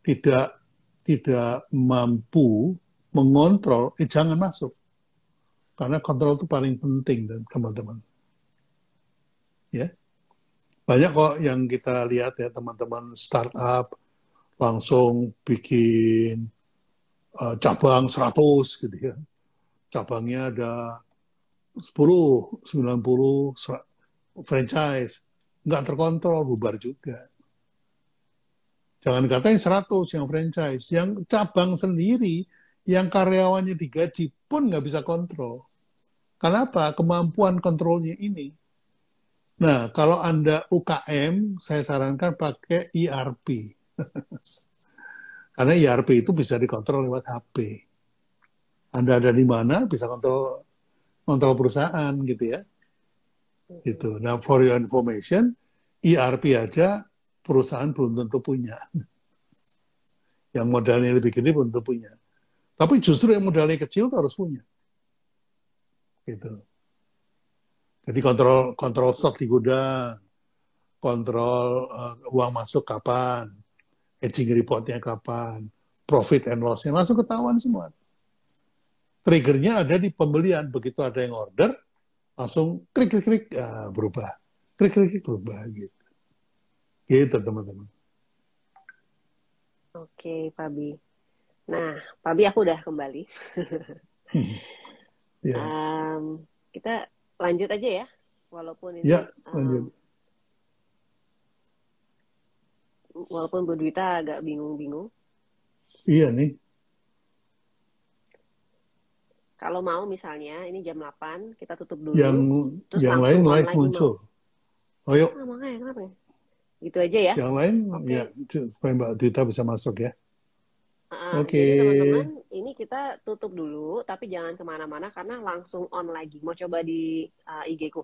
Speaker 1: tidak tidak mampu mengontrol, jangan masuk. Karena kontrol itu paling penting teman-teman. Ya, banyak kok yang kita lihat ya teman-teman startup langsung bikin cabang 100 gitu ya. Cabangnya ada 10, 90 franchise. Nggak terkontrol, bubar juga. Jangan katakan 100 yang franchise. Yang cabang sendiri, yang karyawannya digaji pun nggak bisa kontrol. Kenapa? Kemampuan kontrolnya ini. Nah, kalau Anda UKM, saya sarankan pakai ERP. Karena ERP itu bisa dikontrol lewat HP. Anda ada di mana, bisa kontrol perusahaan gitu ya. Gitu. Nah, for your information, ERP aja perusahaan belum tentu punya. Yang modalnya lebih gede belum tentu punya. Tapi justru yang modalnya kecil harus punya. Gitu. Jadi kontrol kontrol stok di gudang, kontrol uang masuk kapan, hedging reportnya kapan, profit and loss-nya langsung ketahuan semua. Triggernya ada di pembelian. Begitu ada yang order, langsung klik berubah. Klik berubah gitu. Gitu teman-teman.
Speaker 2: Oke, Pabi. Nah, Pabi aku udah kembali.
Speaker 1: Ya,
Speaker 2: Kita lanjut aja ya, walaupun ini
Speaker 1: ya lanjut.
Speaker 2: walaupun Bu Dwita agak bingung-bingung.
Speaker 1: Iya nih.
Speaker 2: Kalau mau misalnya ini jam 8 kita tutup
Speaker 1: Yang
Speaker 2: dulu, terus
Speaker 1: yang
Speaker 2: langsung
Speaker 1: lain
Speaker 2: on
Speaker 1: live
Speaker 2: lagi mau.
Speaker 1: muncul. Oh yuk,
Speaker 2: Makanya kenapa ya? Gitu aja ya.
Speaker 1: yang lain
Speaker 2: Oke.
Speaker 1: ya supaya Mbak Dita bisa masuk ya. Oke.
Speaker 2: Jadi teman-teman, ini kita tutup dulu, tapi jangan kemana-mana karena langsung on lagi. Mau coba di IG ku,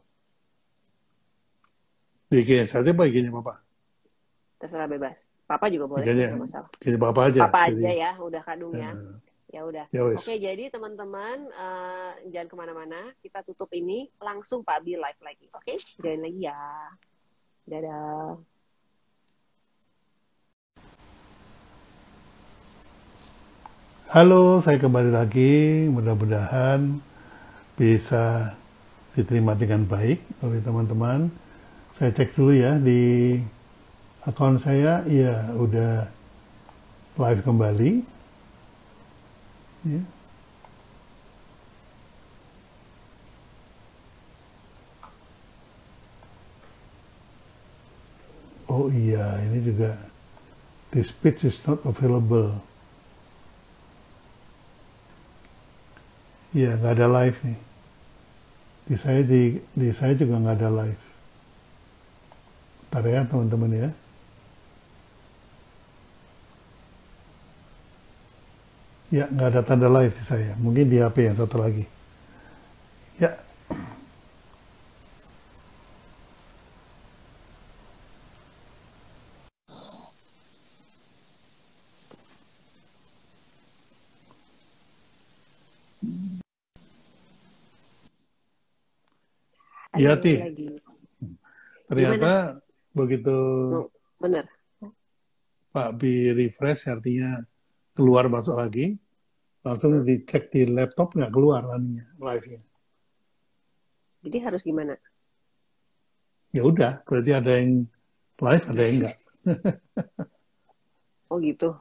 Speaker 1: IG saja apa IG-nya Bapak?
Speaker 2: terserah bebas. Papa juga boleh sih,
Speaker 1: IG-nya
Speaker 2: nggak masalah.
Speaker 1: IG Bapak aja.
Speaker 2: Papa
Speaker 1: Jadi
Speaker 2: aja ya, udah kadungnya. Ya udah.
Speaker 1: ya
Speaker 2: Oke,
Speaker 1: wes.
Speaker 2: jadi teman-teman jangan kemana-mana. Kita tutup ini langsung Pak Bi live lagi. Oke, join lagi ya. Dadah.
Speaker 1: Halo, saya kembali lagi. Mudah-mudahan bisa diterima dengan baik oleh teman-teman. Saya cek dulu ya di akun saya, ya udah live kembali. Ya. Oh iya, ini juga This page is not available. Ya, nggak ada live nih. Di saya juga nggak ada live. Ntar ya teman-teman ya. Ya, nggak ada tanda live di saya. Mungkin di HP yang satu lagi. Ya. Iya, Ti. Ternyata begitu
Speaker 2: benar.
Speaker 1: Pak B refresh artinya keluar masuk lagi, langsung dicek di laptop nggak keluar live-nya.
Speaker 2: Jadi harus gimana?
Speaker 1: Ya udah, berarti ada yang live, ada yang enggak.
Speaker 2: Oh gitu.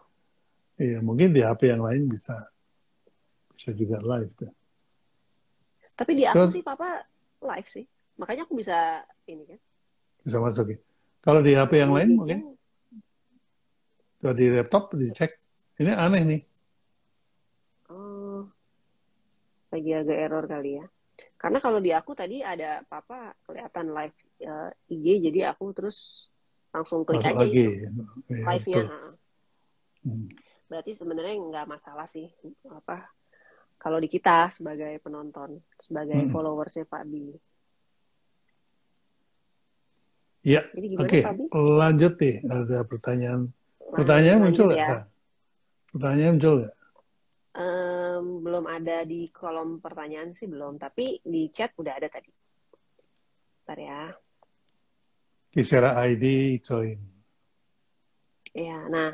Speaker 1: Iya, mungkin di HP yang lain bisa juga live tuh.
Speaker 2: Tapi di aku sih Papa live sih. Makanya aku bisa ini kan.
Speaker 1: Bisa masuk ya. Kalau di HP yang lain mungkin. Kalau di laptop dicek. Ini aneh nih.
Speaker 2: Oh. Lagi agak error kali ya. Karena kalau di aku tadi ada Papa kelihatan live IG, jadi aku terus langsung klik
Speaker 1: masuk
Speaker 2: aja
Speaker 1: lagi.
Speaker 2: Live-nya. Berarti sebenarnya nggak masalah sih. Kalau di kita sebagai penonton, sebagai followersnya Pak Bi.
Speaker 1: Ya, oke. Lanjut nih. Ada pertanyaan. Pertanyaan muncul nggak? Ya. Pertanyaan muncul nggak?
Speaker 2: Belum ada di kolom pertanyaan sih belum, tapi di chat udah ada tadi. Bentar ya.
Speaker 1: Kisera ID join.
Speaker 2: Ya, nah.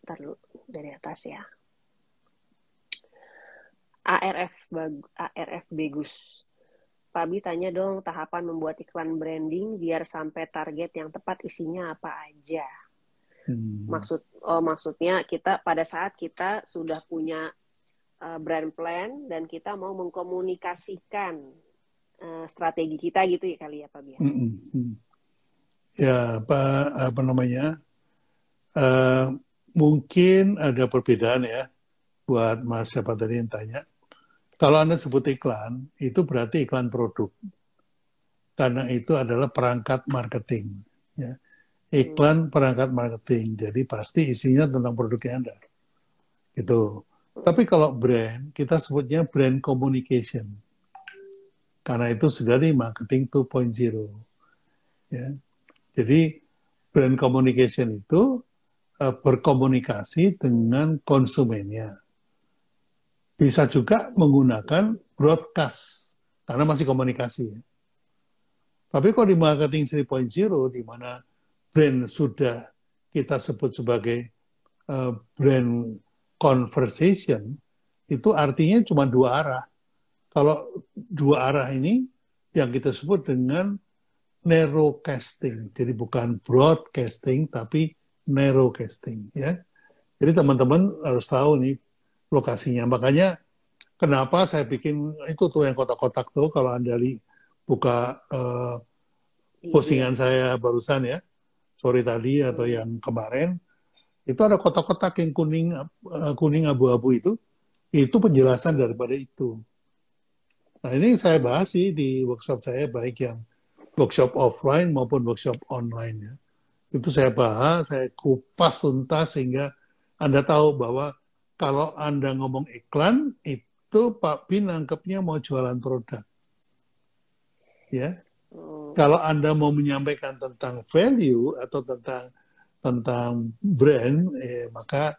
Speaker 2: Ntar dulu dari atas ya. ARF Bagus. Pak Bi tanya dong tahapan membuat iklan branding biar sampai target yang tepat isinya apa aja. Maksudnya kita pada saat kita sudah punya brand plan dan kita mau mengkomunikasikan strategi kita gitu ya kali ya Pak Bi.
Speaker 1: Ya, apa namanya? Mungkin ada perbedaan ya buat Mas siapa tadi yang tanya. Kalau Anda sebut iklan, itu berarti iklan produk. Karena itu adalah perangkat marketing. Ya. Iklan perangkat marketing. Jadi pasti isinya tentang produknya Anda. Gitu. Tapi kalau brand, kita sebutnya brand communication. Karena itu sudah di marketing 2.0. Ya. Jadi brand communication itu berkomunikasi dengan konsumennya. Bisa juga menggunakan broadcast, karena masih komunikasi. Tapi kalau di marketing 3.0, di mana brand sudah kita sebut sebagai brand conversation, itu artinya cuma dua arah. Kalau dua arah ini yang kita sebut dengan narrowcasting. Jadi bukan broadcasting, tapi narrowcasting. Ya. Jadi teman-teman harus tahu nih, lokasinya. Makanya kenapa saya bikin itu tuh yang kotak-kotak tuh kalau Anda buka postingan saya barusan ya, sore tadi atau yang kemarin, itu ada kotak-kotak yang kuning abu-abu itu penjelasan daripada itu. Nah ini saya bahas sih di workshop saya, baik yang workshop offline maupun workshop online ya. Itu saya bahas, saya kupas tuntas sehingga Anda tahu bahwa kalau Anda ngomong iklan, itu Pak Bin nangkepnya mau jualan produk. Ya. Kalau Anda mau menyampaikan tentang value atau tentang brand, maka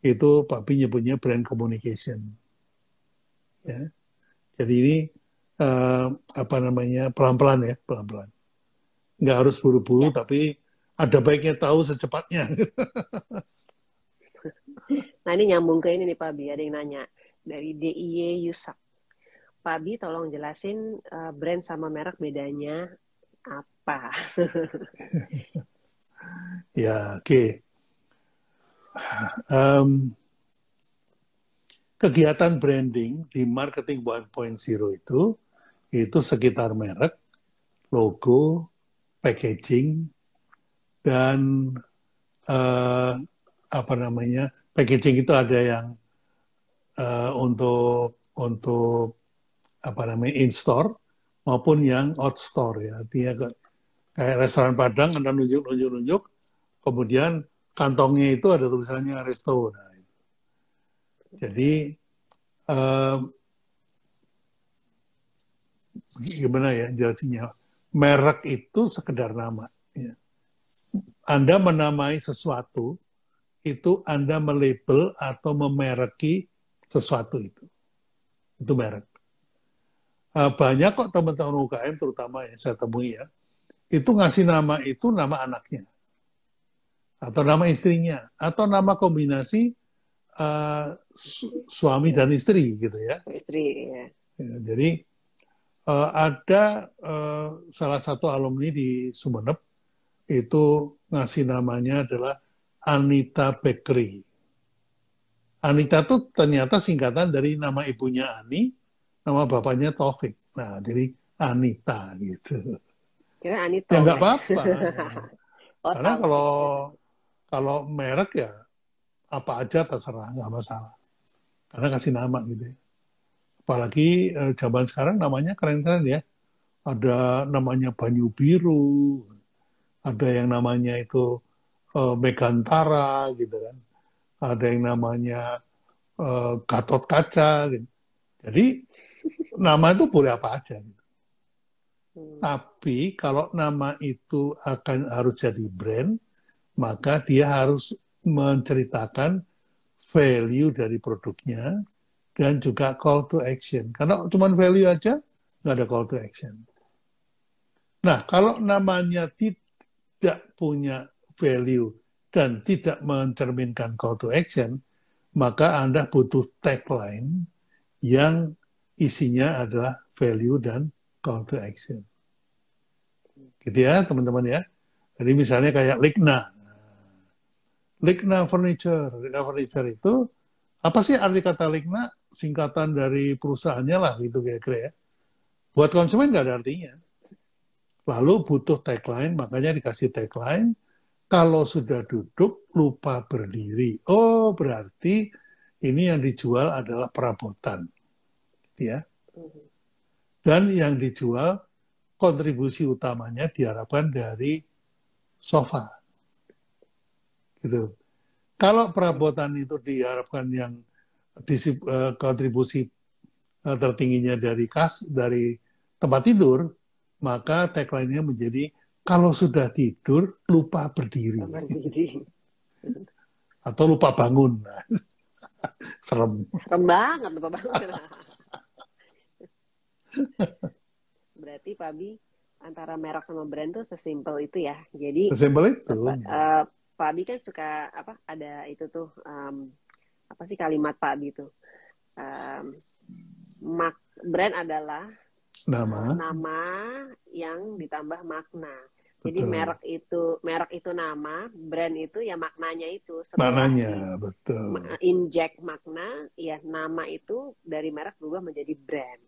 Speaker 1: itu Pak Bin nyebutnya brand communication. Ya. Jadi ini pelan-pelan ya, pelan-pelan. Nggak harus buru-buru, tapi ada baiknya tahu secepatnya.
Speaker 2: Nah ini nyambung ke ini nih Pak Bi, ada yang nanya dari DIY Yusak. Pak Bi tolong jelasin brand sama merek bedanya apa?
Speaker 1: Ya, oke. Kegiatan branding di marketing 1.0 itu sekitar merek, logo, packaging, dan apa namanya, packaging itu ada yang untuk apa namanya in store maupun yang out store ya. Artinya kayak restoran Padang Anda nunjuk, kemudian kantongnya itu ada tulisannya resto. Nah, itu. Jadi gimana ya jelasinnya? Merek itu sekedar nama. Ya. Anda menamai sesuatu, itu Anda melabel atau memereki sesuatu itu. Itu merek. Banyak kok teman-teman UKM, terutama yang saya temui ya, itu ngasih nama itu nama anaknya, atau nama istrinya, atau nama kombinasi suami dan istri gitu ya.
Speaker 2: Istri, ya.
Speaker 1: Jadi ada salah satu alumni di Sumeneb itu ngasih namanya adalah Anita Bakery. Anita itu ternyata singkatan dari nama ibunya Ani, nama bapaknya Taufik. Nah, jadi Anita gitu.
Speaker 2: Kira Anito.
Speaker 1: Ya nggak apa-apa.
Speaker 2: Oh,
Speaker 1: Karena
Speaker 2: sama.
Speaker 1: kalau merek ya apa aja terserah, nggak masalah. Karena kasih nama gitu ya. Apalagi zaman sekarang namanya keren-keren ya. Ada namanya Banyu Biru, ada yang namanya itu Megantara gitu kan. Ada yang namanya Gatot Kaca gitu. Jadi nama itu boleh apa aja gitu. Tapi kalau nama itu harus jadi brand, maka dia harus menceritakan value dari produknya dan juga call to action. Karena cuma value aja, nggak ada call to action. Nah, kalau namanya tidak punya value dan tidak mencerminkan call to action, maka Anda butuh tagline yang isinya adalah value dan call to action. Gitu ya, teman-teman ya. Jadi misalnya kayak Ligna. Ligna Furniture. Ligna Furniture itu, apa sih arti kata Ligna? Singkatan dari perusahaannya lah, gitu kira-kira ya. Buat konsumen nggak ada artinya. Lalu butuh tagline, makanya dikasih tagline, kalau sudah duduk, lupa berdiri. Oh, berarti ini yang dijual adalah perabotan. Ya. Dan yang dijual, kontribusi utamanya diharapkan dari sofa. Gitu. Kalau perabotan itu diharapkan yang kontribusi tertingginya dari tempat tidur, maka tagline-nya menjadi kalau sudah tidur lupa berdiri. Atau lupa bangun. Serem.
Speaker 2: Serem banget lupa bangun. Berarti Pak Abi antara merek sama brand tuh sesimpel itu ya. Jadi
Speaker 1: sesimpel itu.
Speaker 2: Pak Abi kan suka ada itu tuh apa sih kalimat Pak Abi tuh. Brand adalah nama yang ditambah makna. Jadi betul. merek itu nama, brand itu ya maknanya itu.
Speaker 1: Maknanya, betul.
Speaker 2: Inject makna, ya nama itu dari merek berubah menjadi brand.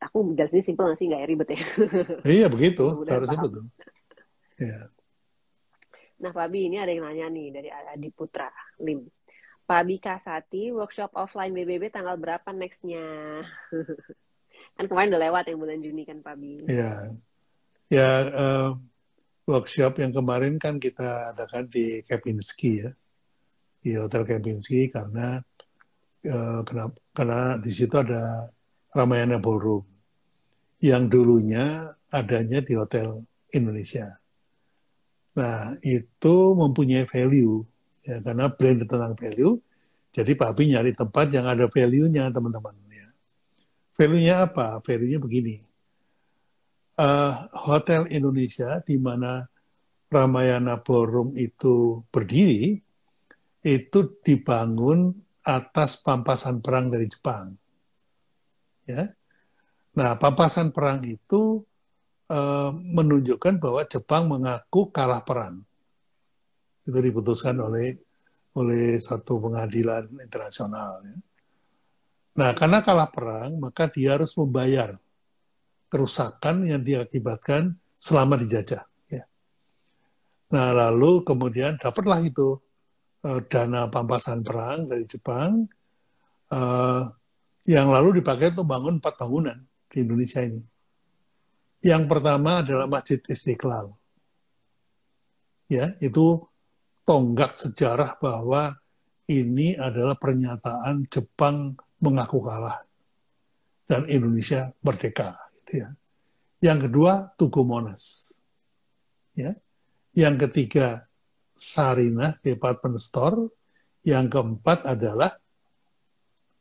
Speaker 2: Aku jelasin simpel nggak sih, nggak ribet ya?
Speaker 1: Iya begitu, harusnya betul. Ya.
Speaker 2: Nah Pak Abi, ini ada yang nanya nih dari Adi Putra Lim. Pak Abi Kasati, workshop offline BBB tanggal berapa next-nya? Kan kemarin udah lewat yang bulan Juni kan Pak Abi.
Speaker 1: Ya workshop yang kemarin kan kita adakan di Kempinski ya, di Hotel Kempinski karena di situ ada Ramayana Ballroom yang dulunya adanya di Hotel Indonesia. Nah itu mempunyai value ya, karena brand tentang value. Jadi Pak Abi nyari tempat yang ada value-nya teman-teman. Ya. Value-nya apa? Value-nya begini. Hotel Indonesia di mana Ramayana Ballroom itu berdiri, itu dibangun atas pampasan perang dari Jepang. Ya. Nah, pampasan perang itu menunjukkan bahwa Jepang mengaku kalah perang. Itu diputuskan oleh satu pengadilan internasional. Ya. Nah, karena kalah perang, maka dia harus membayar kerusakan yang diakibatkan selama dijajah. Ya. Nah, lalu kemudian dapatlah itu dana pampasan perang dari Jepang eh, yang lalu dipakai untuk bangun 4 bangunan di Indonesia ini. Yang pertama adalah Masjid Istiqlal. Ya, itu tonggak sejarah bahwa ini adalah pernyataan Jepang mengaku kalah dan Indonesia merdeka. Gitu ya. Yang kedua, Tugu Monas. Ya. Yang ketiga, Sarinah Department Store. Yang keempat adalah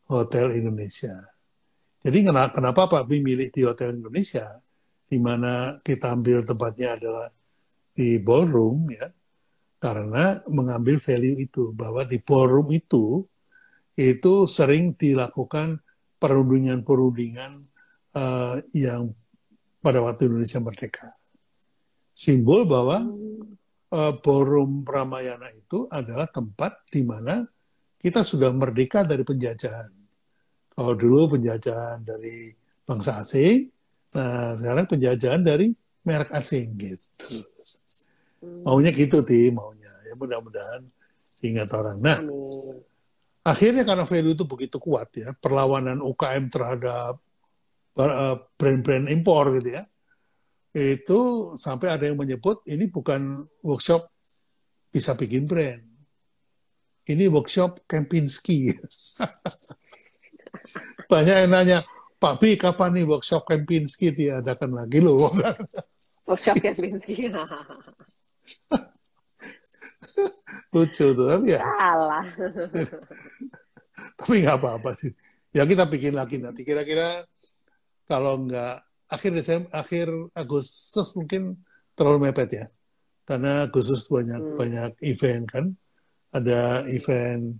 Speaker 1: Hotel Indonesia. Jadi kenapa Pak Bi milih di Hotel Indonesia, di mana kita ambil tempatnya adalah di ballroom, ya, karena mengambil value itu, bahwa di ballroom itu sering dilakukan perundingan-perundingan yang pada waktu Indonesia merdeka. Simbol bahwa ballroom Ramayana itu adalah tempat di mana kita sudah merdeka dari penjajahan. Kalau dulu penjajahan dari bangsa asing, nah sekarang penjajahan dari merek asing gitu. Maunya gitu, maunya. Ya mudah-mudahan ingat orang. Nah, akhirnya karena value itu begitu kuat ya, perlawanan UKM terhadap brand-brand impor gitu ya, itu sampai ada yang menyebut ini bukan workshop bisa bikin brand. Ini workshop Kempinski. Banyak yang nanya, Pak Bi, kapan nih workshop Kempinski diadakan lagi loh?
Speaker 2: Workshop Kempinski.
Speaker 1: Lucu tuh, tapi ya.
Speaker 2: Salah.
Speaker 1: Tapi nggak apa-apa sih. Ya kita bikin lagi nanti. Kira-kira kalau nggak akhir Agustus mungkin terlalu mepet ya. Karena Agustus banyak event kan. Ada event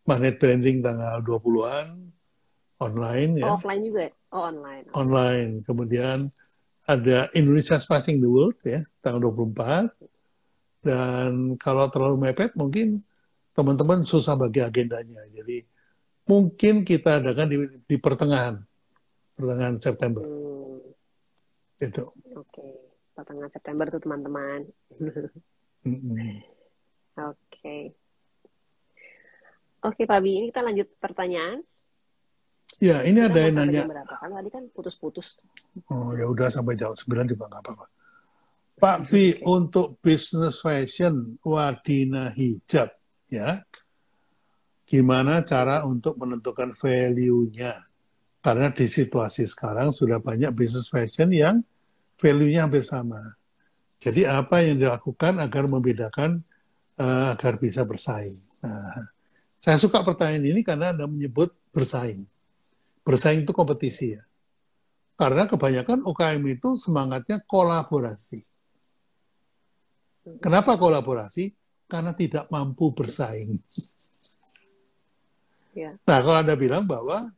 Speaker 1: magnet branding tanggal 20-an online ya.
Speaker 2: Offline juga ya? Oh, online.
Speaker 1: Online. Kemudian ada Indonesia Passing the World ya, tanggal 24. Dan kalau terlalu mepet mungkin teman-teman susah bagi agendanya. Jadi mungkin kita adakan di pertengahan September. Itu.
Speaker 2: Oke, pertengahan September tuh teman-teman. Oke, Pak Bi, ini kita lanjut pertanyaan.
Speaker 1: Ya, ini ada yang nanya.
Speaker 2: Kan tadi kan putus-putus.
Speaker 1: Oh, ya udah sampai jam 9 juga nggak apa-apa. Pak Bi, untuk bisnis fashion Wadina Hijab, ya, gimana cara untuk menentukan value-nya? Karena di situasi sekarang sudah banyak bisnis fashion yang value-nya hampir sama. Jadi apa yang dilakukan agar membedakan, agar bisa bersaing? Nah, saya suka pertanyaan ini karena Anda menyebut bersaing. Bersaing itu kompetisi ya. Karena kebanyakan UKM itu semangatnya kolaborasi. Kenapa kolaborasi? Karena tidak mampu bersaing.
Speaker 2: Ya.
Speaker 1: Nah, kalau Anda bilang bahwa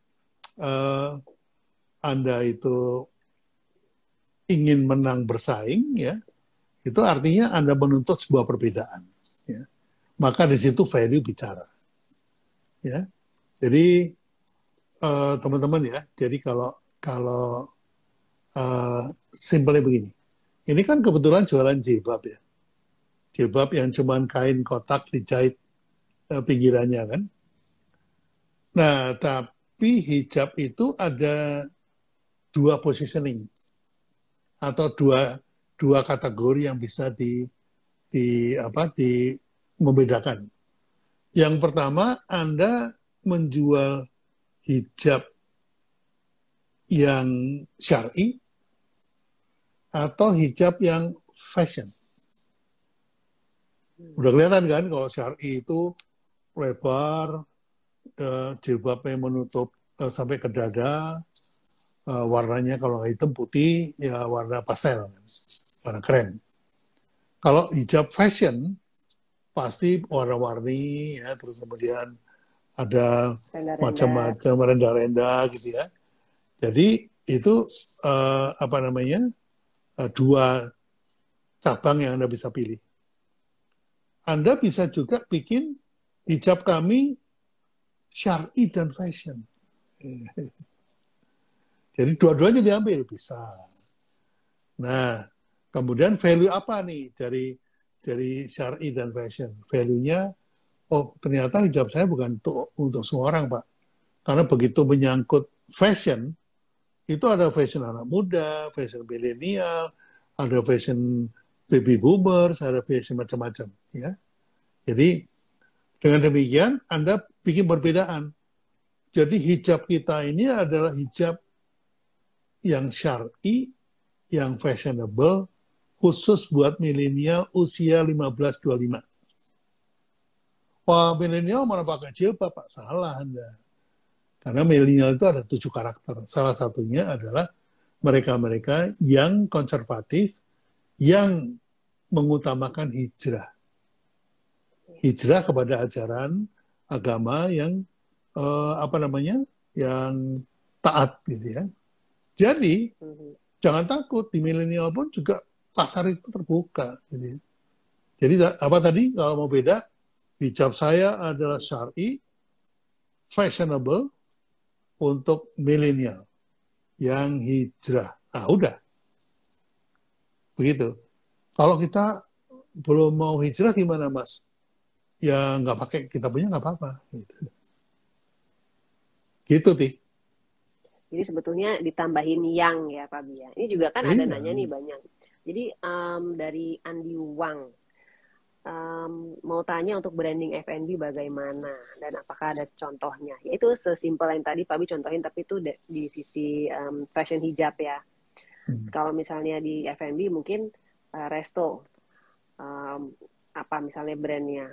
Speaker 1: Anda itu ingin menang bersaing, ya, itu artinya Anda menuntut sebuah perbedaan. Ya. Maka di situ value bicara. Ya, jadi teman-teman ya, jadi kalau simpelnya begini, ini kan kebetulan jualan jilbab ya, jilbab yang cuman kain kotak dijahit pinggirannya kan. Nah, tapi hijab itu ada dua positioning atau dua kategori yang bisa membedakan. Yang pertama, Anda menjual hijab yang syar'i atau hijab yang fashion. Udah kelihatan kan kalau syar'i itu lebar, jilbabnya menutup sampai ke dada, warnanya kalau hitam putih, ya warna pastel, warna krem. Kalau hijab fashion, pasti warna-warni ya, terus kemudian ada macam-macam renda-renda gitu ya. Jadi itu dua cabang yang Anda bisa pilih. Anda bisa juga bikin hijab kami syar'i dan fashion. Jadi dua-duanya diambil bisa. Nah, Kemudian value apa nih dari syar'i dan fashion? Value-nya, oh ternyata hijab saya bukan untuk semua orang, Pak. Karena begitu menyangkut fashion, itu ada fashion anak muda, fashion milenial, ada fashion baby boomers, ada fashion macam-macam. Ya. Jadi dengan demikian Anda bikin perbedaan. Jadi hijab kita ini adalah hijab yang syar'i, yang fashionable, khusus buat milenial usia 15-25. Wah, milenial mana pakai jilbab, Pak? Salah Anda. Karena milenial itu ada 7 karakter. Salah satunya adalah mereka-mereka yang konservatif, yang mengutamakan hijrah. Hijrah kepada ajaran agama yang yang taat gitu ya. Jadi jangan takut, di milenial pun juga pasar itu terbuka. Jadi apa tadi kalau mau beda, hijab saya adalah syar'i, fashionable untuk milenial yang hijrah. Nah, udah. Begitu. Kalau kita belum mau hijrah gimana, Mas? Ya nggak pakai kita punya nggak apa-apa. Gitu, Ti.
Speaker 2: Jadi sebetulnya ditambahin yang ya Pak Bia. Ini juga kan ada nanya nih banyak. Jadi dari Andi Wang, mau tanya untuk branding F&B bagaimana dan apakah ada contohnya? Ya itu sesimpel yang tadi Pak Bi contohin, tapi itu di sisi fashion hijab ya. Kalau misalnya di F&B mungkin resto, apa misalnya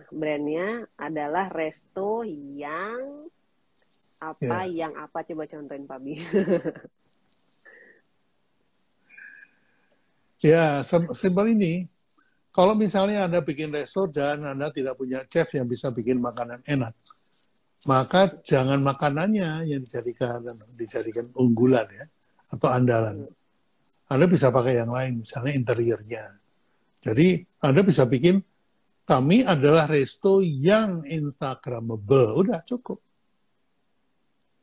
Speaker 2: brandnya adalah resto yang apa yang apa, coba contohin Pak Bi.
Speaker 1: Ya, simpel ini. Kalau misalnya Anda bikin resto dan Anda tidak punya chef yang bisa bikin makanan enak, maka jangan makanannya yang dijadikan unggulan ya, atau andalan. Anda bisa pakai yang lain, misalnya interiornya. Jadi Anda bisa bikin, kami adalah resto yang Instagramable. Udah cukup.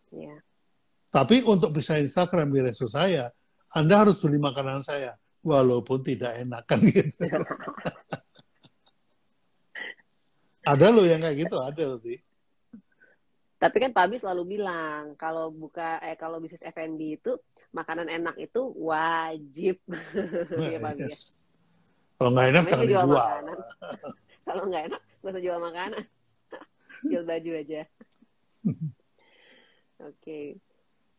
Speaker 2: Ya.
Speaker 1: Tapi untuk bisa Instagram di resto saya, Anda harus beli makanan saya, walaupun tidak enak kan gitu. Ada loh yang kayak gitu, ada loh.
Speaker 2: Tapi kan Pak Abi selalu bilang kalau bisnis F&B itu makanan enak itu wajib. Ya Pak Abi ya.
Speaker 1: Kalau nggak enak jangan dijual.
Speaker 2: Kalau nggak enak nggak usah jual makanan. Jual baju aja. Oke.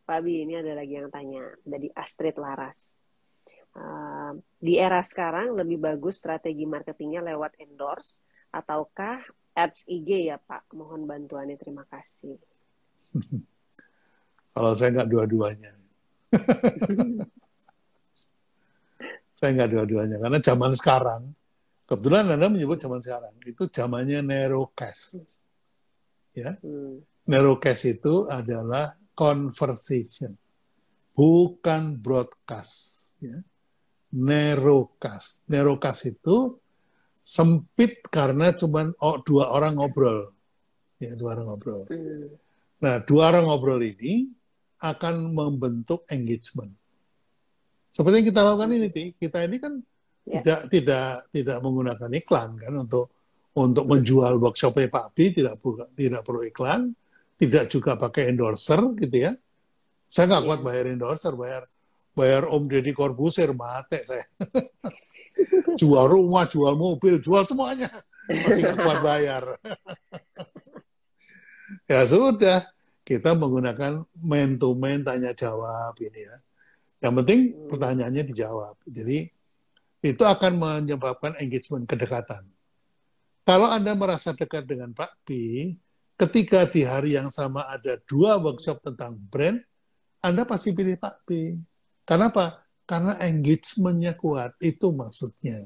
Speaker 2: Pak Abi, ini ada lagi yang tanya dari Astrid Laras. Di era sekarang lebih bagus strategi marketingnya lewat endorse ataukah ads IG ya Pak? Mohon bantuannya, terima kasih.
Speaker 1: Kalau saya nggak dua-duanya. Saya nggak dua-duanya. Karena zaman sekarang, kebetulan Anda menyebut zaman sekarang, itu zamannya narrowcast. Ya. Narrowcast itu adalah conversation, bukan broadcast. Ya. Narrowcast. Narrowcast itu sempit karena cuma 2 orang ngobrol. Ya, 2 orang ngobrol. Nah, 2 orang ngobrol ini akan membentuk engagement. Seperti yang kita lakukan ini, kita ini kan tidak menggunakan iklan kan untuk menjual workshopnya Pak Abi, tidak perlu iklan, tidak juga pakai endorser gitu ya. Saya nggak kuat bayar endorser, bayar Om Deddy Corbuzier, mate saya. Jual rumah, jual mobil, jual semuanya. Masih nggak kuat bayar. Ya sudah, kita menggunakan man-to-man tanya-jawab ini ya. Yang penting pertanyaannya dijawab. Jadi itu akan menyebabkan engagement, kedekatan. Kalau Anda merasa dekat dengan Pak B, ketika di hari yang sama ada 2 workshop tentang brand, Anda pasti pilih Pak B. Karena apa? Karena engagement-nya kuat. Itu maksudnya.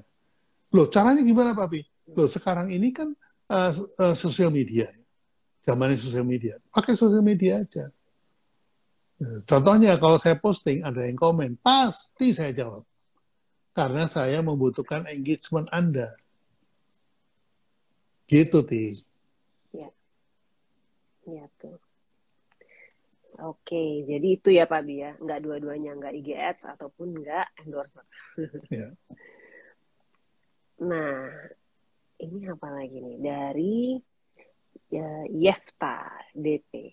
Speaker 1: Loh, caranya gimana Pak B? Loh, sekarang ini kan sosial media. Zamannya sosial media. Pakai sosial media aja. Contohnya, kalau saya posting, ada yang komen, pasti saya jawab. Karena saya membutuhkan engagement Anda. Gitu, Ti.
Speaker 2: Ya. Ya, tuh. Oke, jadi itu ya Pak Bi ya. Nggak dua-duanya, nggak IG Ads ataupun nggak endorser.
Speaker 1: Ya.
Speaker 2: Nah, ini apa lagi nih? Dari Yefta DP.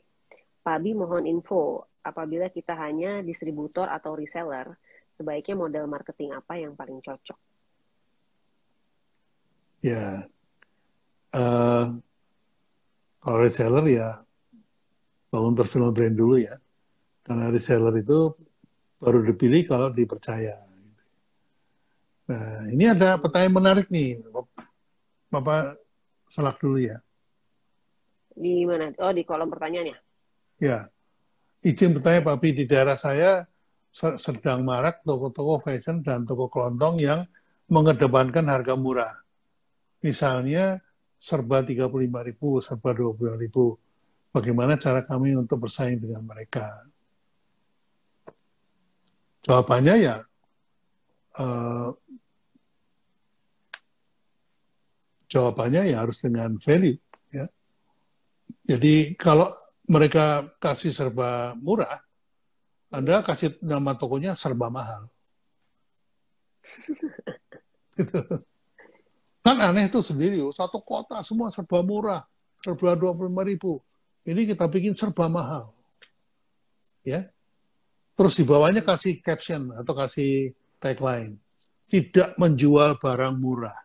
Speaker 2: Pabi mohon info, apabila kita hanya distributor atau reseller, sebaiknya model marketing apa yang paling cocok?
Speaker 1: Ya, kalau reseller ya bangun personal brand dulu ya. Karena reseller itu baru dipilih kalau dipercaya. Nah, ini ada pertanyaan menarik nih. Bapak selak dulu ya.
Speaker 2: Di mana? Oh, di kolom pertanyaannya.
Speaker 1: Ya, izin bertanya Pak Pi, di daerah saya sedang marak toko-toko fashion dan toko kelontong yang mengedepankan harga murah. Misalnya serba 35.000, serba 25.000. Bagaimana cara kami untuk bersaing dengan mereka? Jawabannya ya, eh, harus dengan value. Ya. Jadi kalau mereka kasih serba murah, Anda kasih nama tokonya serba mahal. Kan aneh itu sendiri, satu kota semua serba murah, serba 25.000. Ini kita bikin serba mahal. Ya. Terus di bawahnya kasih caption atau kasih tagline. Tidak menjual barang murah.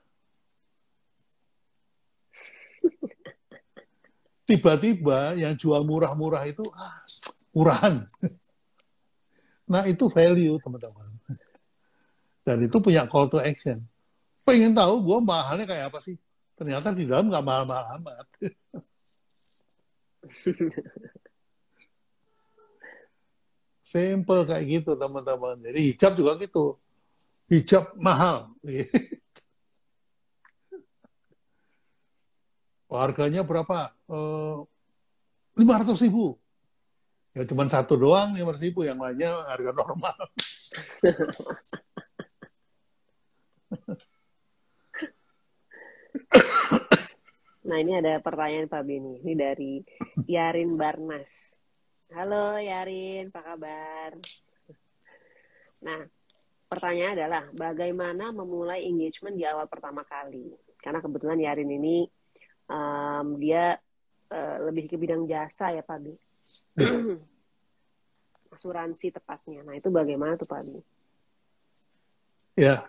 Speaker 1: Tiba-tiba yang jual murah-murah itu, murahan. Nah, itu value, teman-teman. Dan itu punya call to action. Pengen tahu gue mahalnya kayak apa sih? Ternyata di dalam nggak mahal-mahal amat. Simple kayak gitu, teman-teman. Jadi hijab juga gitu. Hijab mahal. Harganya berapa? 500.000. Ya cuma satu doang 500.000, yang lainnya harga normal.
Speaker 2: Nah, ini ada pertanyaan Pak Beni. Ini dari Yarin Barnas. Halo Yarin, apa kabar? Nah, pertanyaan adalah bagaimana memulai engagement di awal pertama kali? Karena kebetulan Yarin ini dia lebih ke bidang jasa ya Pak Beni. Asuransi tepatnya. Nah, itu bagaimana tuh Pak Beni?
Speaker 1: Ya,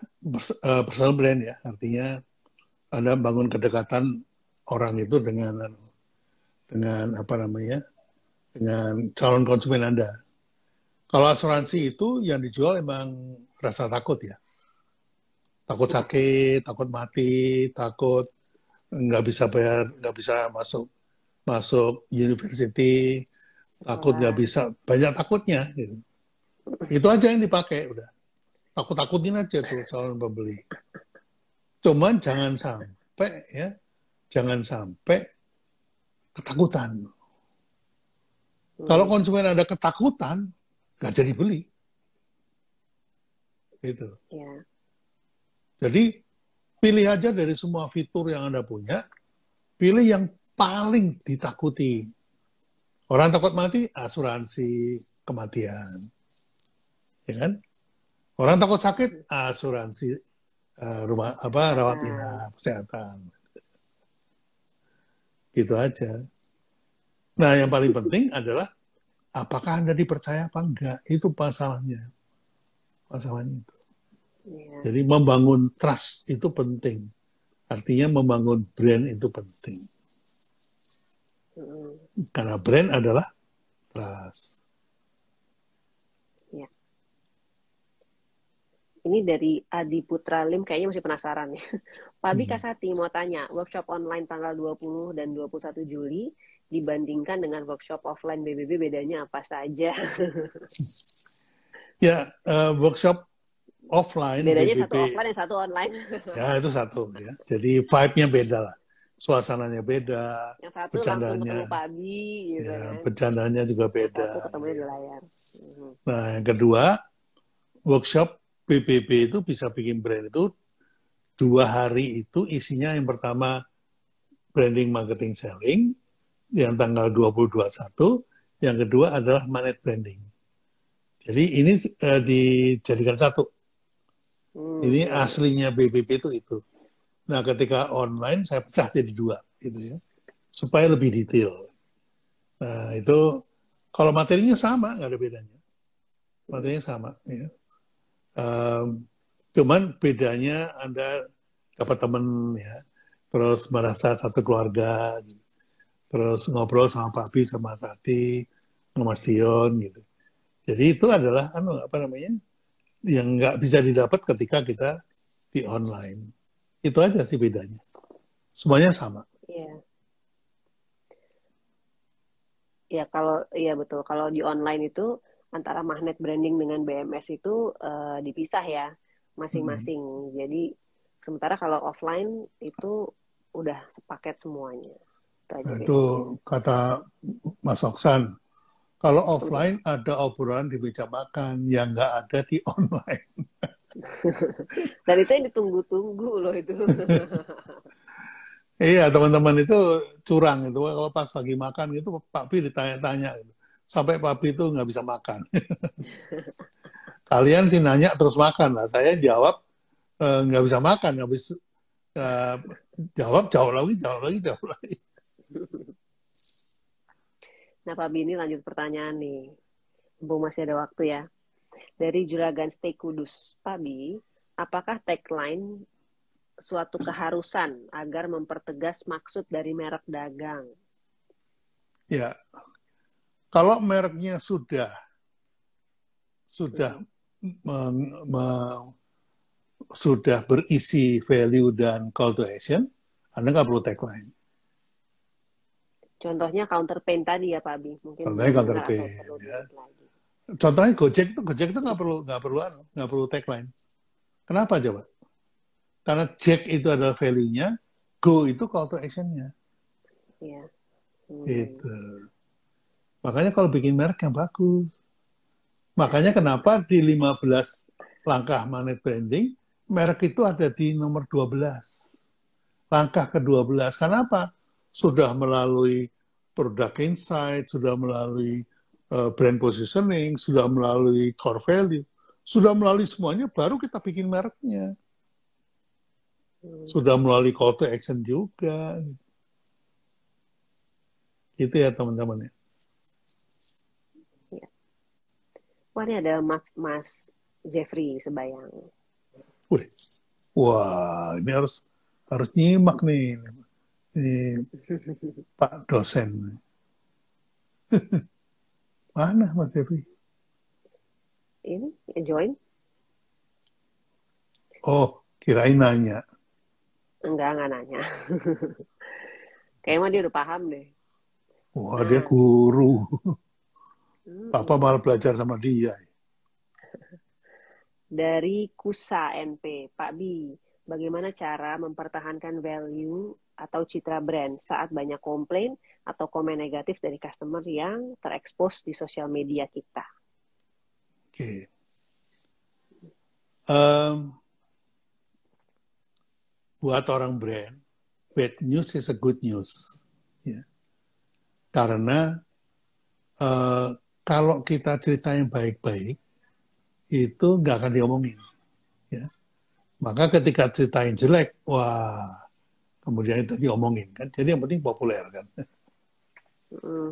Speaker 1: personal brand ya. Artinya Anda bangun kedekatan orang itu dengan apa namanya? Dengan calon konsumen Anda. Kalau asuransi itu yang dijual emang rasa takut ya. Takut sakit, takut mati, takut nggak bisa bayar, nggak bisa masuk university, takut nggak bisa, banyak takutnya. Gitu. Itu aja yang dipakai udah. Takut-takutin aja tuh calon pembeli. Cuman jangan sampai ketakutan. Kalau konsumen ada ketakutan, nggak jadi beli. Gitu.
Speaker 2: Ya.
Speaker 1: Jadi pilih aja dari semua fitur yang Anda punya, pilih yang paling ditakuti. Orang takut mati, asuransi kematian. Ya kan? Orang takut sakit, asuransi rawat inap, kesehatan. Gitu aja. Nah, yang paling penting adalah apakah Anda dipercaya apa enggak? Itu masalahnya. Masalahnya itu.
Speaker 2: Ya.
Speaker 1: Jadi membangun trust itu penting. Artinya membangun brand itu penting. Karena brand adalah trust.
Speaker 2: Ya. Ini dari Adi Putra Lim, kayaknya masih penasaran nih. Pak Abi Kasati mau tanya, workshop online tanggal 20 dan 21 Juli dibandingkan dengan workshop offline BBB bedanya apa saja?
Speaker 1: Ya, workshop offline
Speaker 2: bedanya
Speaker 1: BBB,
Speaker 2: satu offline yang satu online.
Speaker 1: ya itu satu ya. Jadi vibe-nya beda lah. Suasananya beda,
Speaker 2: Yang satu langsung
Speaker 1: bercandanya,
Speaker 2: ketemu Pak Abi gitu
Speaker 1: ya,
Speaker 2: kan.
Speaker 1: bercandanya juga
Speaker 2: Yang
Speaker 1: beda.
Speaker 2: satu ketemunya di layar.
Speaker 1: Nah, yang kedua, workshop BBB itu bisa bikin brand itu 2 hari itu isinya yang pertama branding, marketing, selling, yang tanggal 20-21, yang kedua adalah manage branding. Jadi ini dijadikan satu. Ini aslinya BBB itu. Nah, ketika online saya pecah jadi 2, gitu ya, supaya lebih detail. Nah, itu kalau materinya sama, nggak ada bedanya. Materinya sama. Ya. Cuman bedanya Anda dapat teman, ya, terus merasa satu keluarga, gitu. Terus ngobrol sama Pak Bi, sama Sati, sama Mas Dion, gitu. Jadi itu adalah apa namanya, yang nggak bisa didapat ketika kita di online. Itu aja sih bedanya. Semuanya sama.
Speaker 2: Iya. Ya kalau iya betul. Kalau di online itu antara magnet branding dengan BMS itu dipisah ya
Speaker 1: Hmm.
Speaker 2: masing-masing. Jadi sementara kalau offline itu udah sepaket semuanya. Itu aja
Speaker 1: Nah, itu
Speaker 2: bedanya.
Speaker 1: kata Mas Oksan. Kalau
Speaker 2: Udah.
Speaker 1: offline ada obrolan di meja makan yang nggak ada di online.
Speaker 2: Dan itu yang ditunggu-tunggu loh itu.
Speaker 1: Iya, teman-teman itu curang itu. Kalau pas lagi makan gitu, Pak Pi ditanya-tanya gitu. Sampai Pak Pi itu nggak bisa makan. Kalian sih nanya terus makan lah. Saya jawab nggak bisa makan, nggak bisa eh, jawab lagi, jawab lagi, jawab lagi.
Speaker 2: Nah, Pak Bini lanjut pertanyaan nih. Mumpung masih ada waktu ya. Dari Juragan Stay Kudus, Pak Bi, apakah tagline suatu keharusan agar mempertegas maksud dari merek dagang?
Speaker 1: Ya, kalau mereknya sudah
Speaker 2: Hmm.
Speaker 1: meng- me- sudah berisi value dan call to action, Anda nggak perlu tagline.
Speaker 2: Contohnya counter pain tadi ya Pak Bi, mungkin
Speaker 1: Contohnya
Speaker 2: belum dengar atau
Speaker 1: counterfeit.
Speaker 2: perlu
Speaker 1: Ya.
Speaker 2: diingat lagi.
Speaker 1: Contohnya Gojek tuh nggak perlu tagline. Kenapa coba? Karena Jack itu adalah value-nya, Go itu call to action-nya.
Speaker 2: Iya. Hmm.
Speaker 1: Gitu. Makanya kalau bikin merek yang bagus. Makanya kenapa di 15 langkah magnet branding, merek itu ada di nomor 12. Langkah ke-12. Kenapa? Sudah melalui product insight, sudah melalui brand positioning, sudah melalui core value, sudah melalui semuanya, baru kita bikin mereknya. Sudah melalui call to action juga. Gitu ya teman-teman ya.
Speaker 2: Ya. Wah ini ada Mas Jeffrey Sebayang.
Speaker 1: Wih, wah ini harus nyimak nih. Ini Pak dosen. Mana Mas Devi?
Speaker 2: Ini join?
Speaker 1: Oh, kirain nanya.
Speaker 2: Enggak nanya. Kayaknya dia udah paham deh.
Speaker 1: Wah, dia
Speaker 2: Nah,
Speaker 1: guru. Papa
Speaker 2: mm-mm.
Speaker 1: malah belajar sama dia.
Speaker 2: Dari Kusa NP, Pak Bi, bagaimana cara mempertahankan value atau citra brand saat banyak komplain atau komen negatif dari customer yang terekspos di sosial media kita?
Speaker 1: Oke. Um, buat orang brand, bad news is a good news. Ya. Karena kalau kita cerita yang baik-baik, itu nggak akan diomongin. Ya. Maka ketika ceritain jelek, wah, kemudian itu diomongin kan. Jadi yang penting populer kan.
Speaker 2: Mm,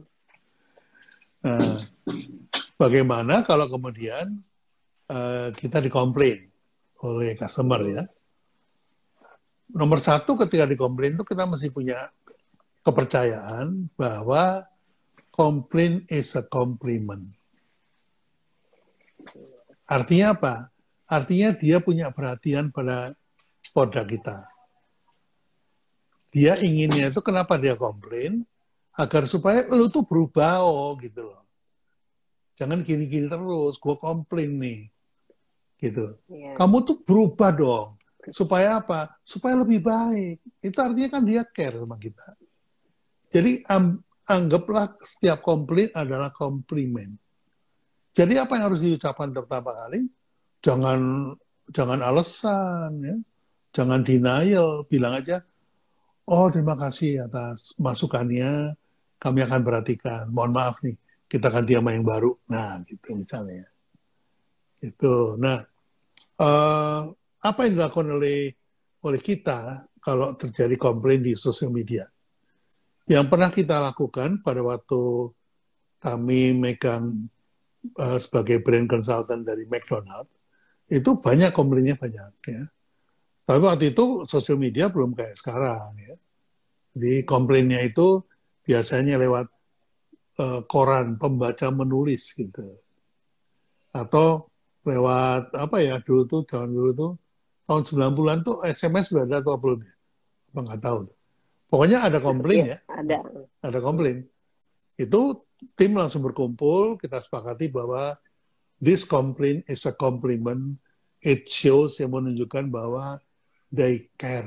Speaker 1: Nah, bagaimana kalau kemudian kita dikomplain oleh customer ya?
Speaker 2: mm,
Speaker 1: Nomor satu ketika dikomplain itu kita mesti punya kepercayaan bahwa komplain is a compliment. Artinya apa? Artinya dia punya perhatian pada produk kita. Dia inginnya itu kenapa dia komplain? Agar supaya lu tuh berubah gitu loh. Jangan gini-gini terus, gue komplain nih. Gitu.
Speaker 2: yeah.
Speaker 1: Kamu tuh berubah dong. Supaya apa? Supaya lebih baik. Itu artinya kan dia care sama kita. Jadi anggaplah setiap komplain adalah komplimen. Jadi apa yang harus diucapkan pertama kali? Jangan jangan alasan ya. Jangan denial, bilang aja, "Oh, terima kasih atas masukannya. Kami akan perhatikan. Mohon maaf nih, kita ganti sama yang baru." Nah, gitu misalnya. Itu. Nah, apa yang dilakukan oleh kita kalau terjadi komplain di sosial media. Yang pernah kita lakukan pada waktu kami megang sebagai brand consultant dari McDonald, itu banyak komplainnya banyak ya. Tapi waktu itu sosial media belum kayak sekarang ya. Jadi komplainnya itu biasanya lewat koran, pembaca menulis gitu. Atau lewat apa ya dulu tuh, tahun 90-an tuh SMS sudah ada atau belum ya? Apa nggak tahu tuh. Pokoknya ada komplain
Speaker 2: Iya,
Speaker 1: ya.
Speaker 2: ada.
Speaker 1: Ada komplain. Itu tim langsung berkumpul, kita sepakati bahwa this complaint is a compliment. It shows yang menunjukkan bahwa they care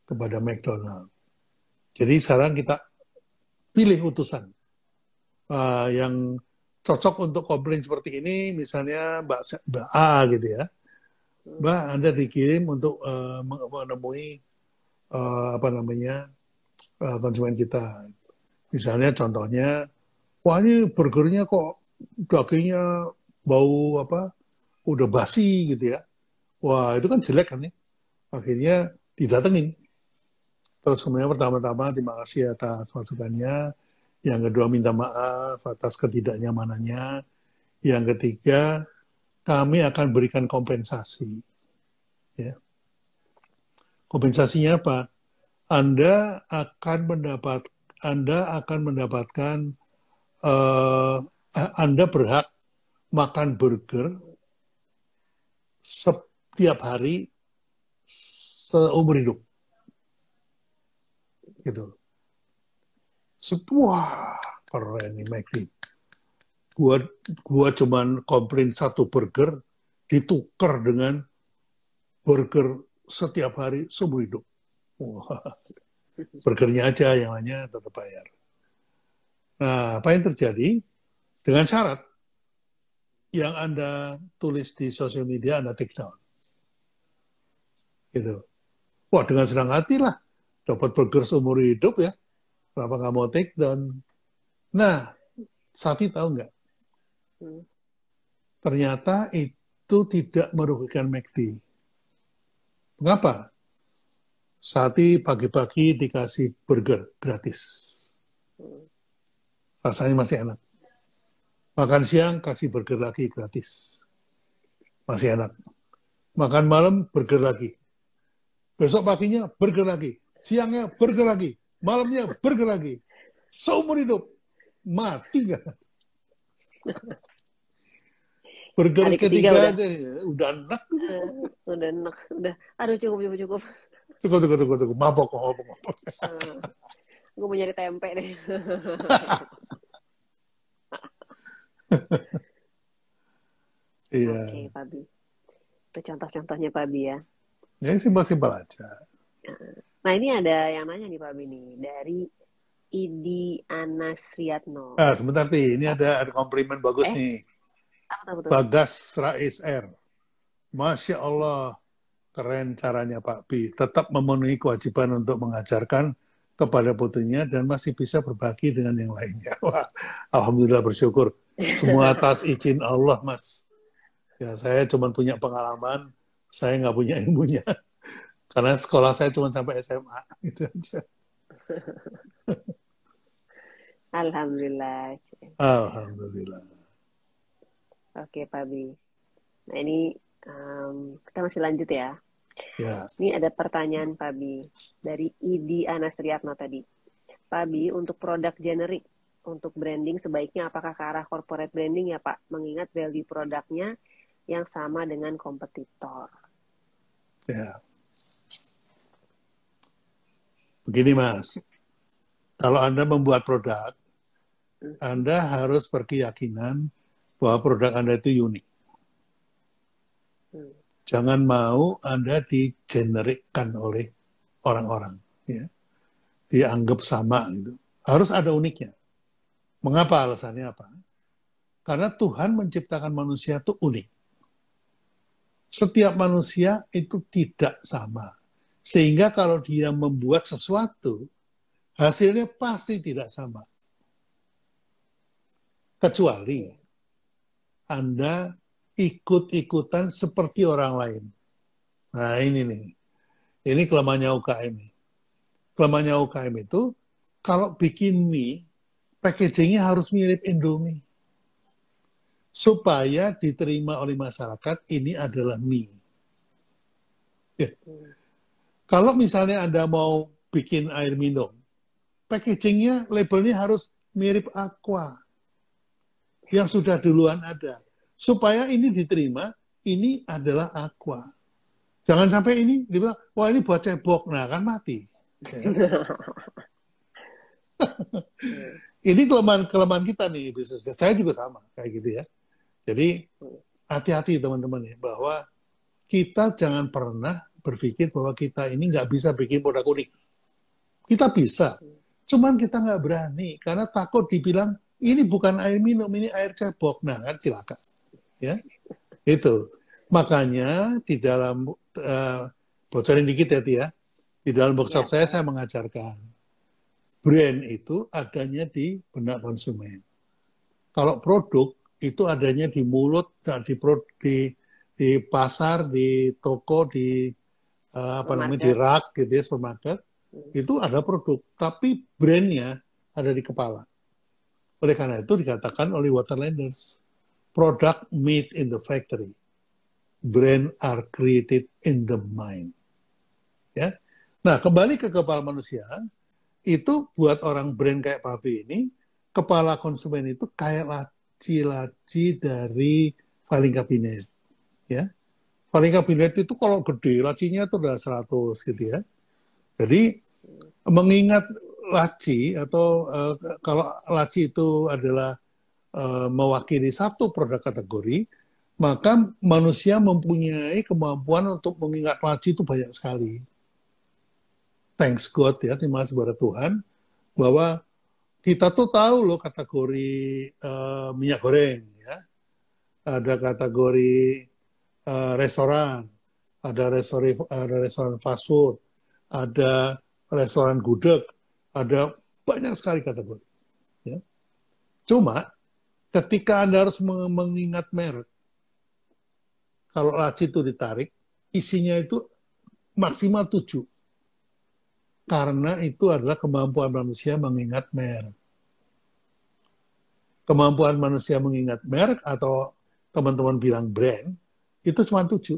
Speaker 1: kepada McDonald. Jadi sekarang kita pilih utusan yang cocok untuk komplain seperti ini, misalnya Mbak A gitu ya. Mbak, Anda dikirim untuk menemui konsumen kita. Misalnya contohnya, wah ini burgernya kok dagingnya bau udah basi gitu ya. Wah itu kan jelek kan ya. Akhirnya didatengin. Terus kemudian pertama-tama terima kasih atas masukannya. Yang kedua minta maaf atas ketidaknyamanannya. Yang ketiga kami akan berikan kompensasi. Ya. Kompensasinya apa? Anda akan mendapatkan Anda berhak makan burger setiap hari seumur hidup. Gitu. Wah, keren nih McD. Gua cuman komplain satu burger ditukar dengan burger setiap hari seumur hidup. Wah, burgernya aja yang lainnya tetap bayar. Nah, apa yang terjadi? Dengan syarat yang Anda tulis di sosial media Anda take down. Gitu. Wah, dengan senang hati lah. Dapat burger seumur hidup ya. Kenapa nggak mau take down? Nah, Sati tahu nggak? Ternyata itu tidak merugikan McD. Mengapa? Sati pagi-pagi dikasih burger gratis. Rasanya masih enak. Makan siang kasih burger lagi gratis. Masih enak. Makan malam burger lagi. Besok paginya burger lagi. Siangnya burger lagi. Malamnya burger lagi. Seumur hidup. Mati nggak? Burger
Speaker 2: Hari
Speaker 1: ketiga
Speaker 2: udah
Speaker 1: udah enak.
Speaker 2: Udah enak. Udah. Aduh cukup.
Speaker 1: Cukup. Mabok.
Speaker 2: Gue mau nyari tempe deh.
Speaker 1: Iya.
Speaker 2: Oke, Pak Bi. Itu contoh-contohnya Pak Bi ya.
Speaker 1: Ya simpel-simpel aja.
Speaker 2: Nah ini ada yang nanya nih Pak Bi nih. Dari Idi Anasriatno.
Speaker 1: Sebentar nih, ini ada komplimen bagus nih.
Speaker 2: Betul.
Speaker 1: Bagas Rais R. Masya Allah, keren caranya Pak Bi. Tetap memenuhi kewajiban untuk mengajarkan kepada putrinya dan masih bisa berbagi dengan yang lainnya. Wah, alhamdulillah bersyukur. Semua atas izin Allah, Mas. Ya, saya cuma punya pengalaman, saya nggak punya ilmunya. Karena sekolah saya cuma sampai SMA. Gitu aja.
Speaker 2: Alhamdulillah.
Speaker 1: Alhamdulillah.
Speaker 2: Oke, Pak Bi. Nah ini kita masih lanjut ya.
Speaker 1: Ya.
Speaker 2: Ini ada pertanyaan Pak Bi dari Idi Anasriatno tadi. Pak Bi, untuk produk generik, untuk branding sebaiknya apakah ke arah corporate branding ya Pak? Mengingat value produknya yang sama dengan kompetitor.
Speaker 1: Ya. Begini Mas, kalau Anda membuat produk, Anda harus berkeyakinan bahwa produk Anda itu unik. Jangan mau Anda digenerikkan oleh orang-orang. Ya. Dianggap sama. Gitu. Harus ada uniknya. Mengapa alasannya apa? Karena Tuhan menciptakan manusia itu unik. Setiap manusia itu tidak sama. Sehingga kalau dia membuat sesuatu, hasilnya pasti tidak sama. Kecuali Anda ikut-ikutan seperti orang lain. Nah ini nih. Ini kelemahannya UKM. Kelemahannya UKM itu, kalau bikin mie, packagingnya harus mirip Indomie. Supaya diterima oleh masyarakat, ini adalah mie. Ya. Kalau misalnya Anda mau bikin air minum, packagingnya, labelnya harus mirip Aqua. Yang sudah duluan ada. Supaya ini diterima, ini adalah Aqua. Jangan sampai ini dibilang, wah ini buat cebok. Nah, kan mati. Ya. Ini kelemahan kita nih, bisnis. Saya juga sama, kayak gitu ya. Jadi, hati-hati teman-teman ya, bahwa kita jangan pernah berpikir bahwa kita ini nggak bisa bikin produk unik. Kita bisa, cuman kita nggak berani, karena takut dibilang, ini bukan air minum, ini air cebok. Nah, kan cilaka. Ya, itu. Makanya, di dalam, bocorin dikit ya, Tia. Di dalam workshop saya mengajarkan brand itu adanya di benak konsumen. Kalau produk itu adanya di mulut, di pasar, di toko, di di rak, gitu ya, supermarket. Itu ada produk, tapi brandnya ada di kepala. Oleh karena itu dikatakan oleh Waterlanders, product made in the factory, brand are created in the mind. Ya. Nah, kembali ke kepala manusia. Itu buat orang brand kayak Papi ini, kepala konsumen itu kayak laci-laci dari filing cabinet. Ya. Filing cabinet itu kalau gede, lacinya itu udah 100 gitu ya. Jadi, mengingat laci, atau kalau laci itu adalah mewakili satu produk kategori, maka manusia mempunyai kemampuan untuk mengingat laci itu banyak sekali. Thanks God ya, terima kasih kepada Tuhan, bahwa kita tuh tahu loh kategori minyak goreng, ya. Ada kategori restoran, ada restoran fast food, ada restoran gudeg, ada banyak sekali kategori. Ya. Cuma ketika Anda harus mengingat merek, kalau laci itu ditarik, isinya itu maksimal 7. Karena itu adalah kemampuan manusia mengingat merek. Kemampuan manusia mengingat merek, atau teman-teman bilang brand, itu cuma 7.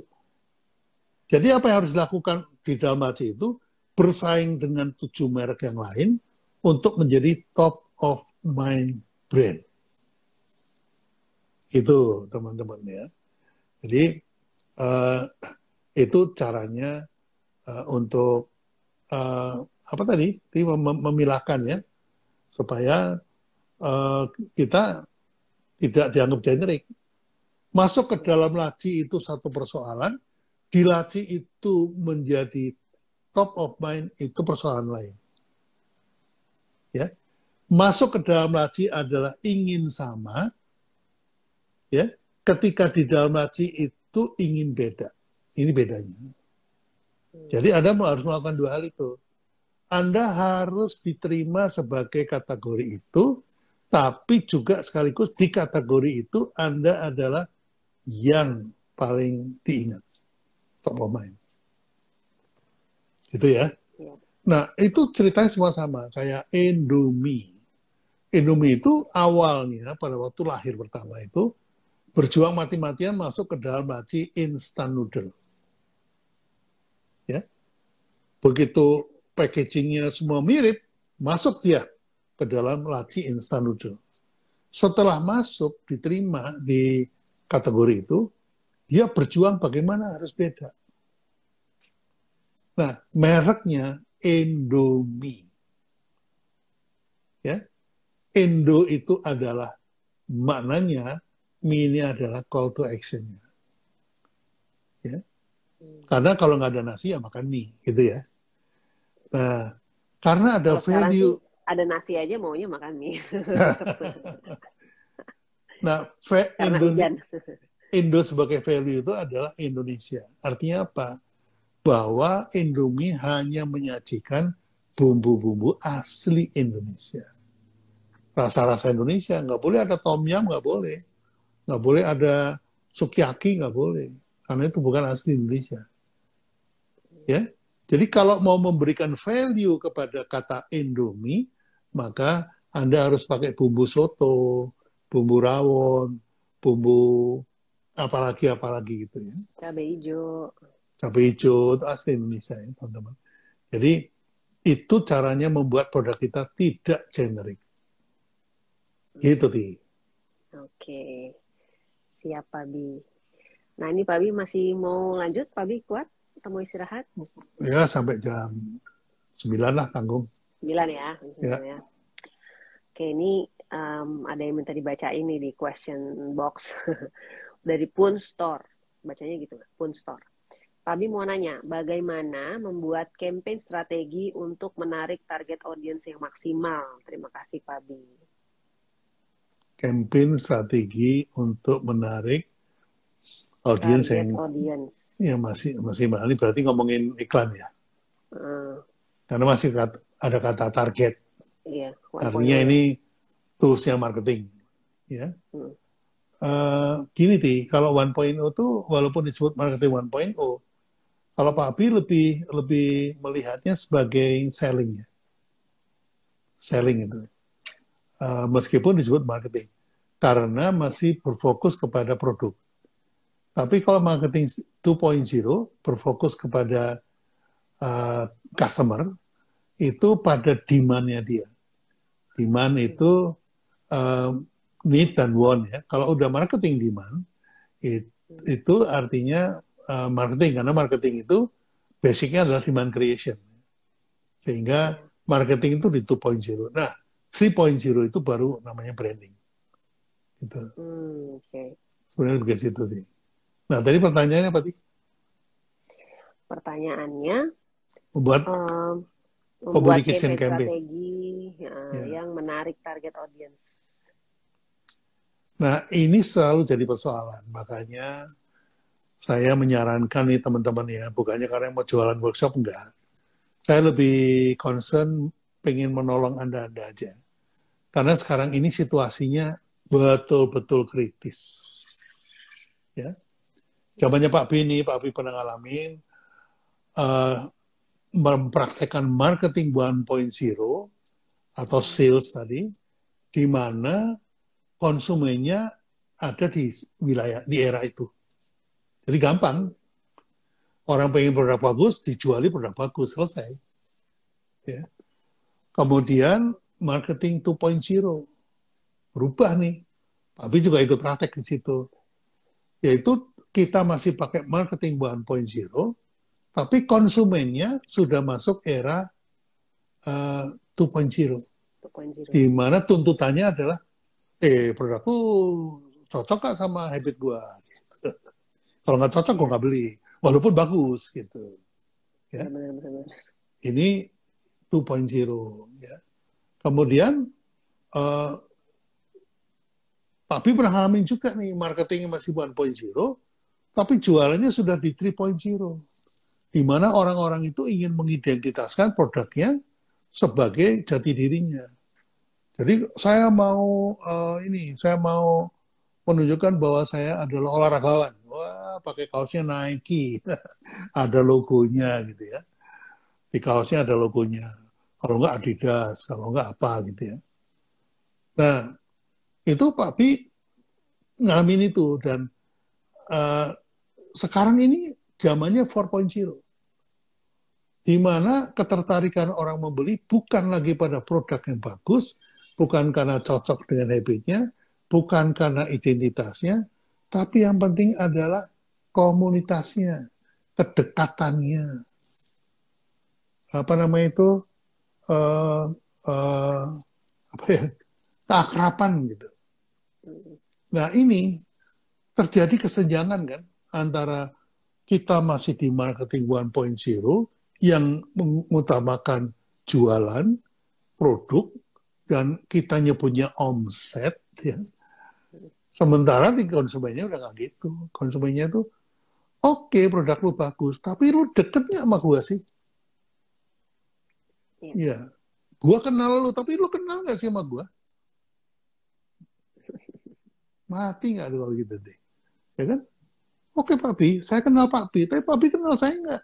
Speaker 1: Jadi apa yang harus dilakukan di dalam laci itu? Bersaing dengan 7 merek yang lain untuk menjadi top of mind brand. Itu teman-teman ya. Jadi itu caranya untuk apa tadi? Memilahkan ya, supaya kita tidak dianggap generik. Masuk ke dalam laci itu satu persoalan, di laci itu menjadi top of mind itu persoalan lain. Ya, masuk ke dalam laci adalah ingin sama, ya. Ketika di dalam laci itu ingin beda. Ini bedanya. Jadi Anda harus melakukan 2 hal itu. Anda harus diterima sebagai kategori itu, tapi juga sekaligus di kategori itu Anda adalah yang paling diingat. Top of mind. Gitu ya. Nah, itu ceritanya semua sama. Kayak Indomie. Indomie itu awalnya pada waktu lahir pertama itu berjuang mati-matian masuk ke dalam laci instant noodle. Ya. Begitu packagingnya semua mirip, masuk dia ke dalam laci instant noodle. Setelah masuk, diterima di kategori itu, dia berjuang bagaimana harus beda. Nah, mereknya Indomie. Ya. Indo itu adalah maknanya, mie ini adalah call to action-nya. Ya. Karena kalau nggak ada nasi ya makan mie, gitu ya. Nah, karena ada value.
Speaker 2: Ada nasi aja maunya makan mie.
Speaker 1: Nah, Indo sebagai value itu adalah Indonesia. Artinya apa? Bahwa Indomie hanya menyajikan bumbu-bumbu asli Indonesia. Rasa-rasa Indonesia. Nggak boleh ada tom yum, nggak boleh. Nggak boleh ada sukiyaki, nggak boleh. Karena itu bukan asli Indonesia. Ya. Jadi kalau mau memberikan value kepada kata Indomie, maka Anda harus pakai bumbu soto, bumbu rawon, bumbu apalagi gitu ya.
Speaker 2: Cabai hijau.
Speaker 1: Cabai hijau itu asli Indonesia ya, teman-teman. Jadi itu caranya membuat produk kita tidak generik. Gitu, Ti.
Speaker 2: Oke, siap Pak Bi. Nah ini Pak Bi masih mau lanjut, Pak Bi kuat? Atau mau istirahat?
Speaker 1: Ya, sampai jam 9 lah tanggung.
Speaker 2: 9 ya.
Speaker 1: Ya.
Speaker 2: Oke, ini ada yang minta dibacain nih di question box dari Pun Store. Bacanya gitu, Pun Store. Pak Bi mau nanya, bagaimana membuat campaign strategi untuk menarik target audience yang maksimal? Terima kasih Pak Bi.
Speaker 1: Campaign strategi untuk menarik audiens yang masih mahal. Ini berarti ngomongin iklan ya. Karena masih ada kata target.
Speaker 2: Iya,
Speaker 1: artinya ini toolsnya marketing. Ya. Gini deh, kalau 1.0 itu walaupun disebut marketing 1.0, kalau Pak Abi lebih melihatnya sebagai selling ya. Selling itu. Meskipun disebut marketing. Karena masih berfokus kepada produk. Tapi kalau marketing 2.0 berfokus kepada customer, itu pada demand-nya dia. Demand itu need dan want ya. Kalau udah marketing demand, itu artinya marketing. Karena marketing itu basicnya adalah demand creation. Sehingga marketing itu di 2.0. Nah, 3.0 itu baru namanya branding. Gitu.
Speaker 2: Okay.
Speaker 1: Sebenarnya begitu sih. Nah, tadi pertanyaannya apa sih?
Speaker 2: Pertanyaannya
Speaker 1: membuat
Speaker 2: campaign strategi yang menarik target audience.
Speaker 1: Nah, ini selalu jadi persoalan. Makanya saya menyarankan nih teman-teman ya, bukannya karena mau jualan workshop, enggak. Saya lebih concern pengen menolong Anda-Anda aja. Karena sekarang ini situasinya betul-betul kritis. Ya. Zamannya Pak B pernah ngalamin mempraktekkan marketing 1.0 atau sales tadi, di mana konsumennya ada di era itu. Jadi gampang. Orang pengen produk bagus, dijuali produk bagus, selesai. Ya. Kemudian marketing 2.0 berubah nih. Tapi juga ikut praktek di situ. Yaitu kita masih pakai marketing 1.0, tapi konsumennya sudah masuk era 2.0. Di mana tuntutannya adalah, produkku cocok gak sama habit gua? Kalau nggak cocok, gue nggak beli. Walaupun bagus, gitu. Ya.
Speaker 2: Benar.
Speaker 1: Ini 2.0. Ya. Kemudian, Pak Bi pernah ngalamin juga nih, marketingnya masih 1.0, tapi jualannya sudah di 3.0. Di mana orang-orang itu ingin mengidentitaskan produknya sebagai jati dirinya. Jadi saya mau menunjukkan bahwa saya adalah olahragawan. Wah, pakai kaosnya Nike, ada logonya gitu ya. Di kaosnya ada logonya. Kalau nggak Adidas, kalau nggak apa gitu ya. Nah, itu Pak Bi ngalamin itu dan sekarang ini zamannya 4.0. Di mana ketertarikan orang membeli bukan lagi pada produk yang bagus, bukan karena cocok dengan habitnya, bukan karena identitasnya, tapi yang penting adalah komunitasnya, kedekatannya, keakraban gitu. Nah ini terjadi kesenjangan kan antara kita masih di marketing 1.0 yang mengutamakan jualan produk dan kita nyebutnya omset ya. Sementara di konsumennya udah nggak gitu. Konsumennya tuh oke, produk lu bagus, tapi lu deket nggak sama gua sih? Iya. Gua kenal lu, tapi lu kenal nggak sih sama gua? Mati nggak kalau gitu deh. Ya kan? Oke Pak Bi, saya kenal Pak Bi, tapi Pak Bi kenal saya nggak?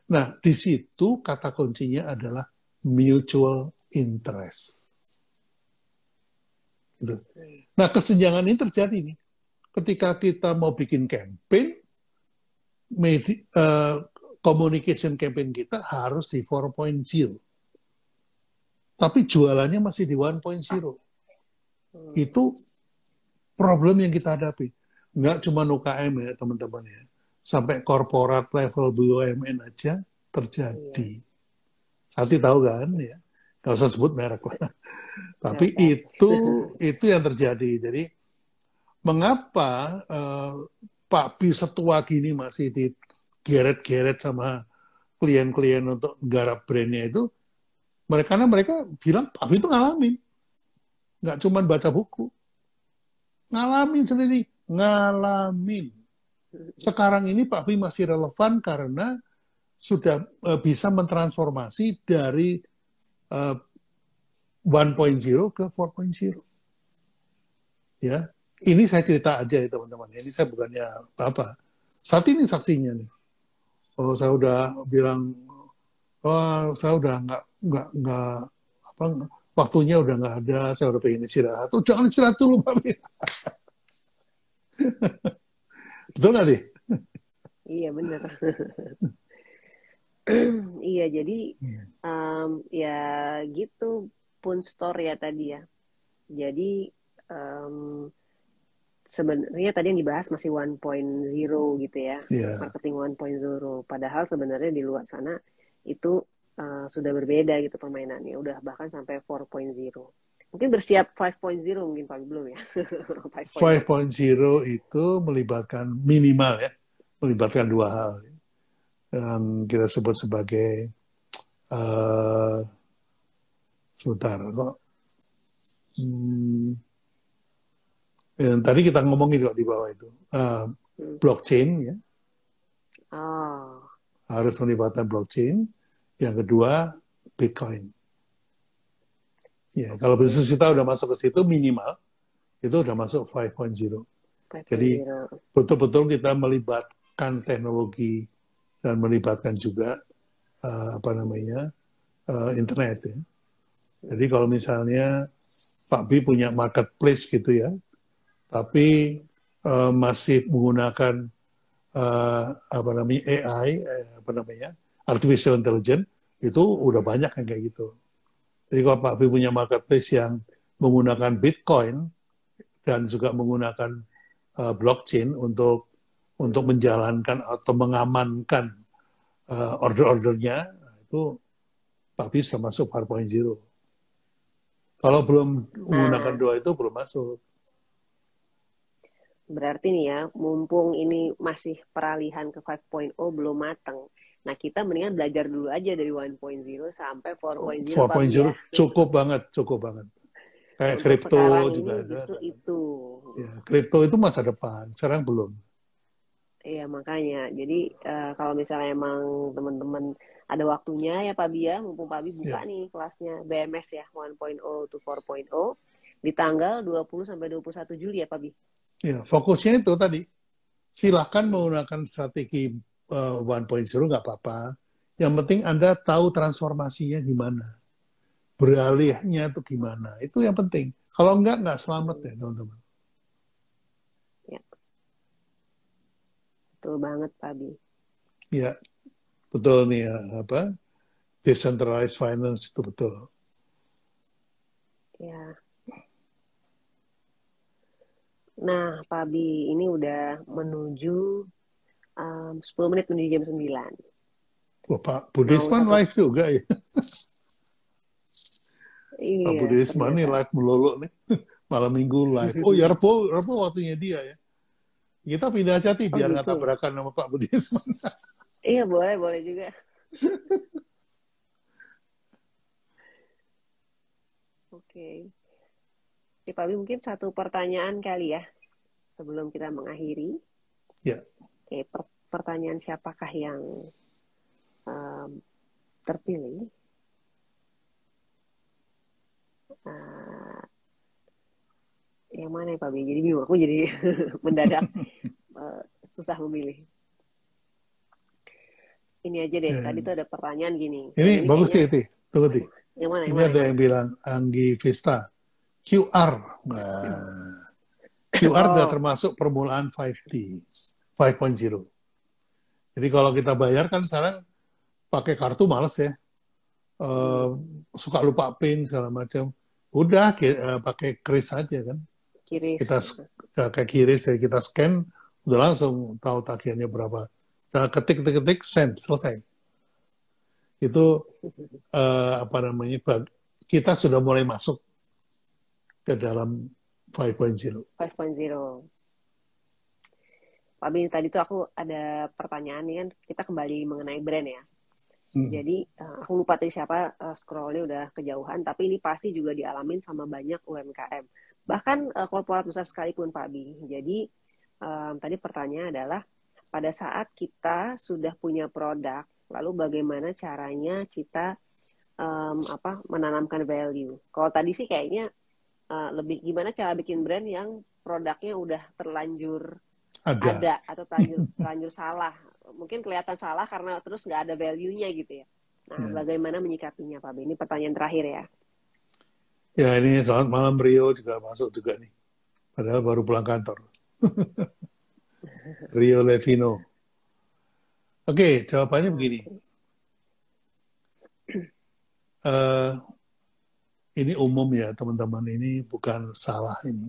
Speaker 1: Nah, di situ kata kuncinya adalah mutual interest. Gitu. Nah, kesenjangan ini terjadi nih. Ketika kita mau bikin campaign, communication campaign kita harus di 4.0. Tapi jualannya masih di 1.0. Itu problem yang kita hadapi. Nggak cuma UKM ya, teman-teman ya. Sampai corporate level BUMN aja terjadi. Sati tahu kan ya. Nggak usah sebut merek lah. Tapi itu yang terjadi. Jadi mengapa Pak Pi setua gini masih digeret-geret sama klien-klien untuk garap brandnya itu, karena mereka bilang Pak Pi itu ngalamin. Nggak cuma baca buku. Ngalamin sendiri. Ngalamin. Sekarang ini Pak Pi masih relevan karena sudah bisa mentransformasi dari 1.0 ke 4.0. Ya, ini saya cerita aja ya teman-teman. Ini saya bukannya apa-apa. Saat ini saksinya nih. Oh, saya udah bilang, oh, saya udah nggak apa, waktunya udah nggak ada. Saya udah pengen istirahat. Oh, jangan istirahat dulu, Pak. Betul nggak sih?
Speaker 2: Iya benar. Iya, jadi ya gitu pun store ya tadi ya. Jadi sebenarnya tadi yang dibahas masih 1.0 gitu ya, marketing 1.0. Padahal sebenarnya di luar sana itu sudah berbeda gitu permainannya, udah bahkan sampai 4.0. Mungkin bersiap 5.0 mungkin Pak belum ya.
Speaker 1: 5.0 itu melibatkan minimal ya, melibatkan dua hal yang kita sebut sebagai sebentar kok. Yang tadi kita ngomongin kok di bawah itu blockchain ya, harus melibatkan blockchain. Yang kedua Bitcoin. Ya, kalau bisnis kita udah masuk ke situ minimal itu udah masuk 5.0. Jadi betul-betul kita melibatkan teknologi dan melibatkan juga internet ya. Jadi kalau misalnya Pak B punya marketplace gitu ya, tapi masih menggunakan AI, artificial intelligence, itu udah banyak yang kayak gitu. Jadi kalau Pak B punya marketplace yang menggunakan Bitcoin dan juga menggunakan blockchain untuk menjalankan atau mengamankan order-ordernya, itu Pak B sudah masuk 4.0. Kalau belum menggunakan dua itu belum masuk.
Speaker 2: Berarti nih ya, mumpung ini masih peralihan ke 5.0 belum matang. Nah, kita mendingan belajar dulu aja dari 1.0 sampai 4.0.
Speaker 1: 4.0 cukup banget. Kayak kripto juga ada.
Speaker 2: Justru itu.
Speaker 1: Ya, kripto itu masa depan, sekarang belum.
Speaker 2: Iya, makanya. Jadi kalau misalnya emang teman-teman ada waktunya ya Pak Bia, mumpung Pak Bia buka nih kelasnya BMS ya, 1.0 to 4.0 di tanggal 20 sampai 21 Juli ya Pak Bia.
Speaker 1: Ya, fokusnya itu tadi. Silahkan menggunakan strategi 1.0 nggak apa-apa. Yang penting Anda tahu transformasinya gimana. Beralihnya itu gimana. Itu yang penting. Kalau nggak selamat ya teman-teman.
Speaker 2: Ya. Betul banget Pak Bi.
Speaker 1: Ya, betul nih ya. Decentralized finance itu betul.
Speaker 2: Ya. Nah, Pak Bi, ini udah menuju 10 menit menuju jam 9.
Speaker 1: Wah, Pak Budisman live juga ya.
Speaker 2: Iya,
Speaker 1: Pak Budisman nih live melulu nih. Malam minggu live. Oh ya, Rebo waktunya dia ya. Kita pindah aja nih, biar nggak tabrakan sama Pak Budisman.
Speaker 2: Iya, boleh juga. Oke. Ya, Pak Bi, mungkin satu pertanyaan kali ya, sebelum kita mengakhiri.
Speaker 1: Ya.
Speaker 2: Oke, pertanyaan siapakah yang terpilih? Yang mana ya Pak Bi? Jadi bingung, aku jadi mendadak susah memilih. ini aja deh. Tadi
Speaker 1: Ya.
Speaker 2: tuh ada pertanyaan gini.
Speaker 1: Ini
Speaker 2: Ini
Speaker 1: bagus
Speaker 2: kayaknya
Speaker 1: sih, Ti. Tunggu, Ti.
Speaker 2: yang mana, yang
Speaker 1: Ini
Speaker 2: mana,
Speaker 1: ada
Speaker 2: yang
Speaker 1: yang
Speaker 2: mana?
Speaker 1: bilang Anggi Vista. QR. Nah, QR sudah
Speaker 2: Oh,
Speaker 1: termasuk permulaan 5D, 5.0. Jadi kalau kita bayar kan sekarang pakai kartu males ya. Eh, suka lupa PIN segala macam. Udah pakai kris aja kan.
Speaker 2: kiris.
Speaker 1: Kita pakai kiris, jadi kita scan, udah langsung tahu tagihannya berapa. Kita ketik, send, selesai. Itu apa namanya? Kita sudah mulai masuk ke dalam 5.0.
Speaker 2: 5.0. Pak Bin, tadi tuh aku ada pertanyaan nih kan, kita kembali mengenai brand ya. Jadi aku lupa tadi siapa, scrollnya udah kejauhan, tapi ini pasti juga dialamin sama banyak UMKM. Bahkan korporat besar sekalipun Pak Bi. Jadi tadi pertanyaan adalah, pada saat kita sudah punya produk, lalu bagaimana caranya kita menanamkan value. Kalau tadi sih kayaknya lebih gimana cara bikin brand yang produknya udah terlanjur
Speaker 1: Ada.
Speaker 2: ada atau terlanjur salah. Mungkin kelihatan salah karena terus nggak ada value-nya gitu ya. Nah,
Speaker 1: Ya.
Speaker 2: bagaimana menyikapinya Pak B? Ini pertanyaan terakhir ya.
Speaker 1: Ya, ini selamat malam Rio juga masuk juga nih. Padahal baru pulang kantor. Rio Levino. Oke, jawabannya begini. Ini umum ya teman-teman, ini bukan salah ini.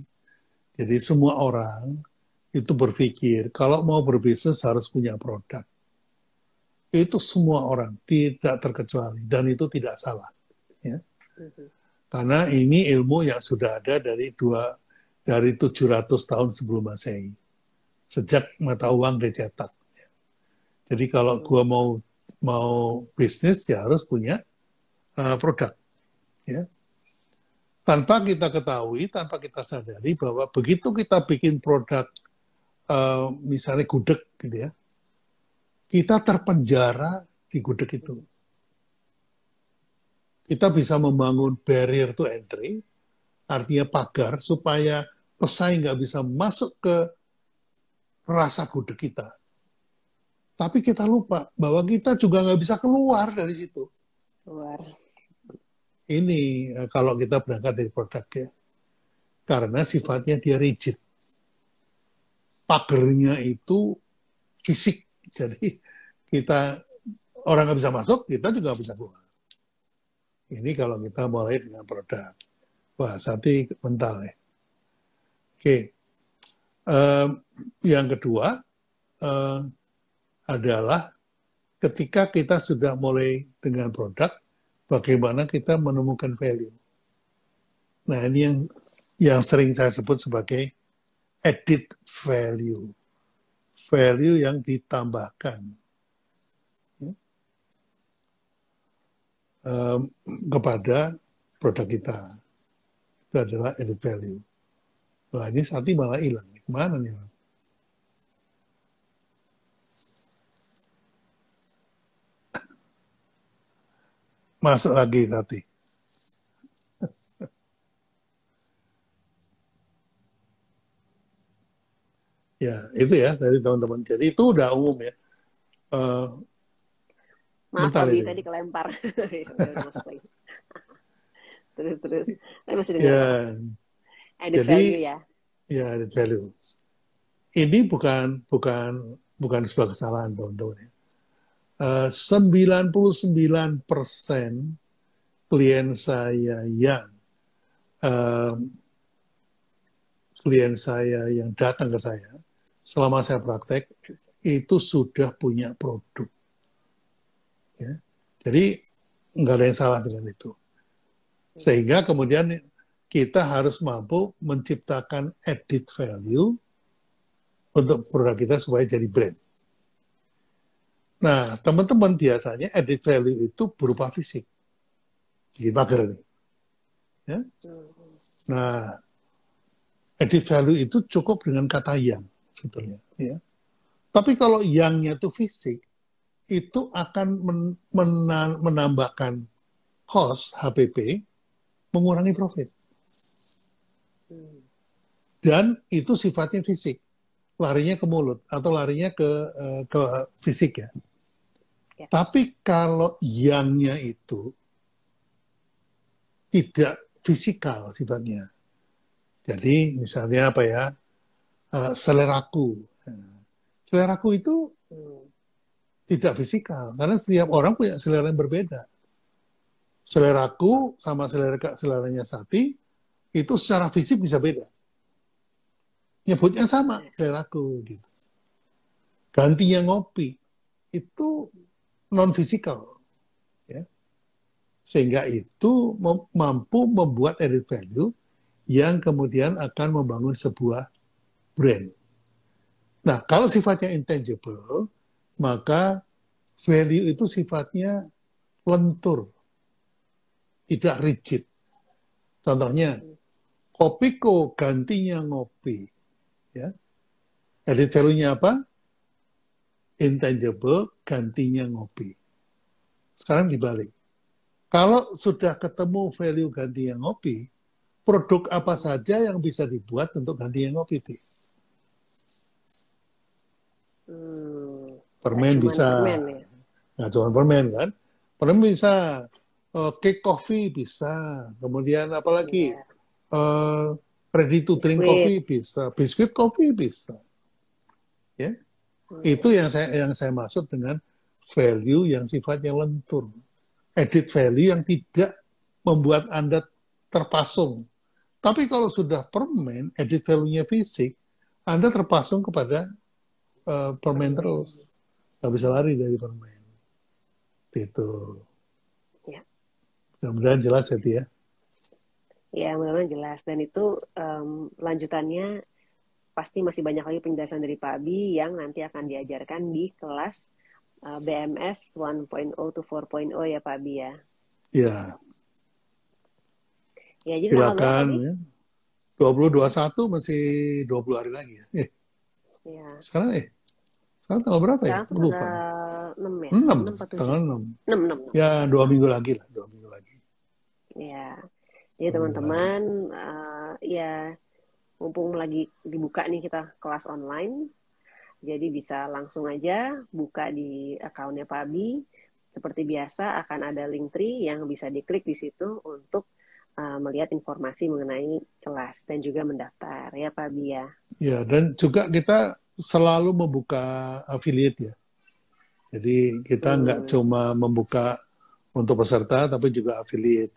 Speaker 1: Jadi semua orang itu berpikir kalau mau berbisnis harus punya produk. Itu semua orang, tidak terkecuali. Dan itu tidak salah. Ya. Karena ini ilmu yang sudah ada dari 700 tahun sebelum Masehi. Sejak mata uang dicetak. Jadi kalau gua mau bisnis ya harus punya produk. Ya. Tanpa kita ketahui, tanpa kita sadari bahwa begitu kita bikin produk misalnya gudeg gitu ya, kita terpenjara di gudeg itu. Kita bisa membangun barrier to entry, artinya pagar supaya pesaing nggak bisa masuk ke rasa gudeg kita. Tapi kita lupa bahwa kita juga nggak bisa keluar dari situ.
Speaker 2: Keluar.
Speaker 1: Ini kalau kita berangkat dari produk ya. Karena sifatnya dia rigid. Pagernya itu fisik. Jadi kita orang nggak bisa masuk, kita juga nggak bisa keluar. Ini kalau kita mulai dengan produk. Wah, Sati mental ya. Oke. Yang kedua adalah ketika kita sudah mulai dengan produk, bagaimana kita menemukan value. Nah, ini yang sering saya sebut sebagai added value. Value yang ditambahkan kepada produk kita. Itu adalah added value. Nah, ini Sati malah hilang. Kemana nih? Masuk lagi Sati. Ya, itu ya dari teman-teman. Jadi itu udah umum ya.
Speaker 2: Maaf Pak B, tadi kelempar. Udah masuk lagi. Terus. Saya masih dengar
Speaker 1: Ya,
Speaker 2: kok. Added
Speaker 1: jadi
Speaker 2: value ya.
Speaker 1: ya added value. Ini bukan sebuah kesalahan teman-teman ya. 99% klien saya yang datang ke saya selama saya praktek itu sudah punya produk. Ya. Jadi nggak ada yang salah dengan itu. Sehingga kemudian kita harus mampu menciptakan added value untuk produk kita supaya jadi brand. Nah, teman-teman biasanya added value itu berupa fisik. Di pagar nih. Ya. Nah, added value itu cukup dengan kata yang sebetulnya. Ya. Tapi kalau yang-nya itu fisik, itu akan menambahkan cost HPP, mengurangi profit. Dan itu sifatnya fisik. Larinya ke mulut atau larinya ke fisik ya.
Speaker 2: Ya.
Speaker 1: Tapi kalau yang-nya itu tidak fisikal sifatnya. Jadi misalnya apa ya, seleraku. Seleraku itu tidak fisikal, karena setiap orang punya selera yang berbeda. Seleraku sama seleranya Sakti, itu secara fisik bisa beda. Nyebutnya sama, seleraku. Gitu. Gantinya ngopi, itu non-fisikal. Ya. Sehingga itu mampu membuat added value yang kemudian akan membangun sebuah brand. Nah, kalau sifatnya intangible, maka value itu sifatnya lentur, tidak rigid. Contohnya, Kopiko gantinya ngopi. Ya. Added value-nya apa? Intangible gantinya ngopi. Sekarang dibalik. Kalau sudah ketemu value gantinya ngopi, produk apa saja yang bisa dibuat untuk gantinya ngopi? Permen bisa.
Speaker 2: Permen, ya?
Speaker 1: Nggak cuma permen kan. Permen bisa. Cake coffee bisa. Kemudian apalagi? Ready to drink coffee bisa. Biskuit coffee bisa. Ya. Itu yang saya maksud dengan value yang sifatnya lentur. Added value yang tidak membuat Anda terpasung. Tapi kalau sudah permen, added value-nya fisik, Anda terpasung kepada permen terus. Nggak bisa lari dari permen. Gitu. Ya. Mudah-mudahan jelas ya, Tia.
Speaker 2: Ya, mudah-mudahan jelas. Dan itu lanjutannya pasti masih banyak lagi penjelasan dari Pak Abi yang nanti akan diajarkan di kelas BMS 1.0 to 4.0 ya Pak Abi ya.
Speaker 1: Ya.
Speaker 2: Ya, jadi
Speaker 1: silakan ya. 2021 masih 20 hari lagi ya.
Speaker 2: Ya.
Speaker 1: Sekarang tanggal berapa ya?
Speaker 2: Sekarang
Speaker 1: Lupa.
Speaker 2: Tanggal 6 ya?
Speaker 1: 6, tanggal 6. Ya, 2 minggu lagi lah. 2 minggu lagi.
Speaker 2: Ya. Jadi teman-teman, ya mumpung lagi dibuka nih kita kelas online, jadi bisa langsung aja buka di akunnya Pak Abi. Seperti biasa akan ada link tree yang bisa diklik di situ untuk melihat informasi mengenai kelas dan juga mendaftar ya Pak Abi ya. Ya,
Speaker 1: dan juga kita selalu membuka affiliate ya. Jadi kita nggak cuma membuka untuk peserta, tapi juga affiliate.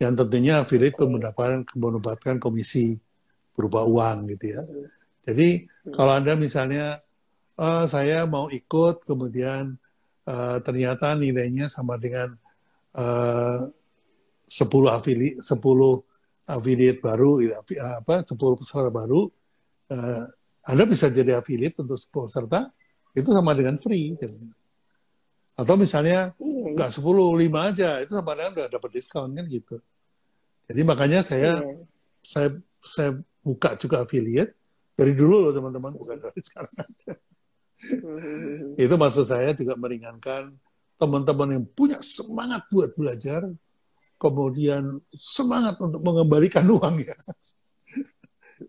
Speaker 1: Yang tentunya affiliate itu mendapatkan komisi berupa uang gitu ya. Jadi kalau Anda misalnya saya mau ikut, kemudian ternyata nilainya sama dengan 10 affiliate baru, 10 peserta baru, Anda bisa jadi affiliate untuk 10 peserta, itu sama dengan free. Gitu. Atau misalnya nggak 10, 5 aja, itu sama dengan udah dapat diskon kan gitu. Jadi makanya saya buka juga affiliate dari dulu loh teman-teman, bukan dari sekarang aja. Itu maksud saya juga meringankan teman-teman yang punya semangat buat belajar, kemudian semangat untuk mengembalikan uang ya.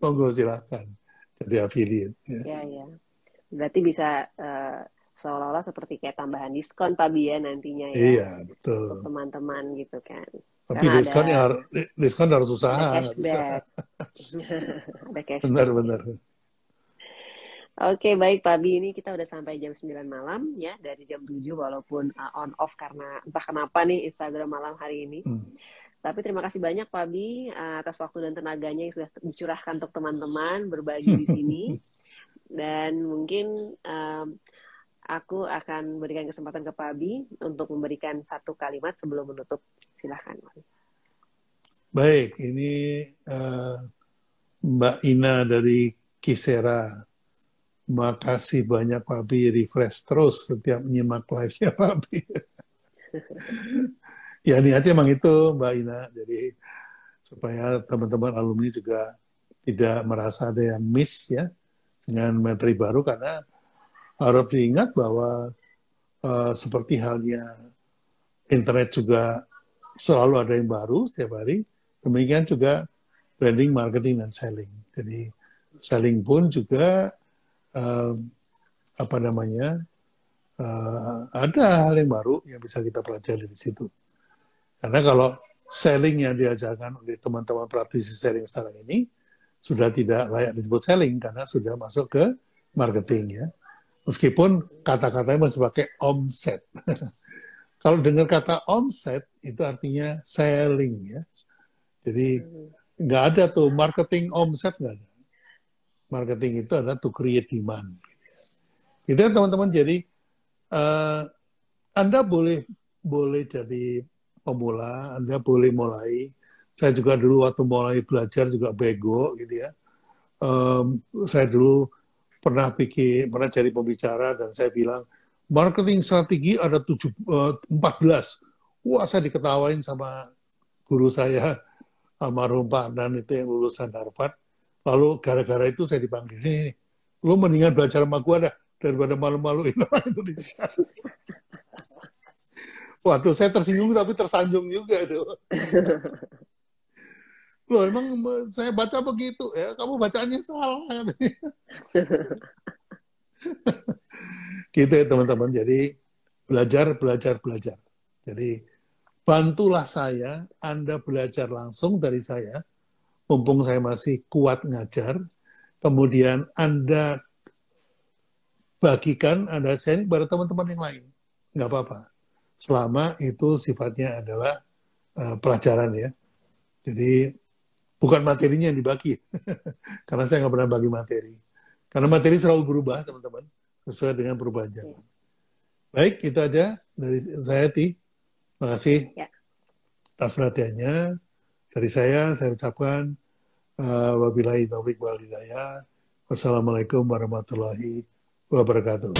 Speaker 1: Monggo silakan jadi affiliate.
Speaker 2: Ya. Berarti bisa seolah-olah seperti kayak tambahan diskon Pak Bi ya nantinya ya.
Speaker 1: Iya, betul.
Speaker 2: Untuk teman-teman gitu kan.
Speaker 1: Tapi diskon harus usaha.
Speaker 2: Ada cashback. Ada cashback.
Speaker 1: Benar.
Speaker 2: Oke, baik Pak Bi, ini kita udah sampai jam 9 malam ya, dari jam 7 walaupun on off karena entah kenapa nih Instagram malam hari ini. Tapi terima kasih banyak Pak Bi atas waktu dan tenaganya yang sudah dicurahkan untuk teman-teman berbagi di sini. Dan mungkin aku akan berikan kesempatan ke Pak Bi untuk memberikan satu kalimat sebelum menutup. Silahkan.
Speaker 1: Baik, ini Mbak Ina dari Kisera. Makasih banyak Pak Bi, refresh terus setiap menyimak live-nya Pak Bi. Ya niatnya emang itu Mbak Ina, jadi supaya teman-teman alumni juga tidak merasa ada yang miss ya dengan materi baru, karena harus diingat bahwa seperti halnya internet juga selalu ada yang baru setiap hari, demikian juga branding, marketing, dan selling. Jadi selling pun juga ada hal yang baru yang bisa kita pelajari di situ. Karena kalau selling yang diajarkan oleh teman-teman praktisi selling sekarang ini sudah tidak layak disebut selling karena sudah masuk ke marketing ya. Meskipun kata-katanya masih pakai omset. Kalau dengar kata omset itu artinya selling ya. Jadi nggak ada tuh marketing omset, nggak ada. Marketing itu adalah to create demand. Gitu ya teman-teman. Jadi Anda boleh jadi pemula, Anda boleh mulai. Saya juga dulu waktu mulai belajar juga bego gitu ya. Saya dulu pernah jadi pembicara dan saya bilang marketing strategi ada 14. Wah, saya diketawain sama guru saya almarhum Pak Adnan itu yang lulusan Harvard. Lalu gara-gara itu saya dipanggil, nih, lu mendingan belajar sama gua dah daripada malu-maluin orang Indonesia. Waduh, saya tersinggung tapi tersanjung juga itu. Loh, emang saya baca begitu ya, kamu bacaannya salah. Gitu ya teman-teman. Jadi belajar. Jadi bantulah saya, Anda belajar langsung dari saya, mumpung saya masih kuat ngajar. Kemudian Anda bagikan, Anda sharing pada teman-teman yang lain. Nggak apa-apa. Selama itu sifatnya adalah pelajaran ya. Jadi bukan materinya yang dibagi. Karena saya nggak pernah bagi materi. Karena materi selalu berubah, teman-teman. Sesuai dengan perubahan zaman. Baik, itu aja dari saya, Ti. Terima kasih atas perhatiannya. Dari saya ucapkan wabillahi taufiq wal hidayah. Wassalamualaikum warahmatullahi wabarakatuh.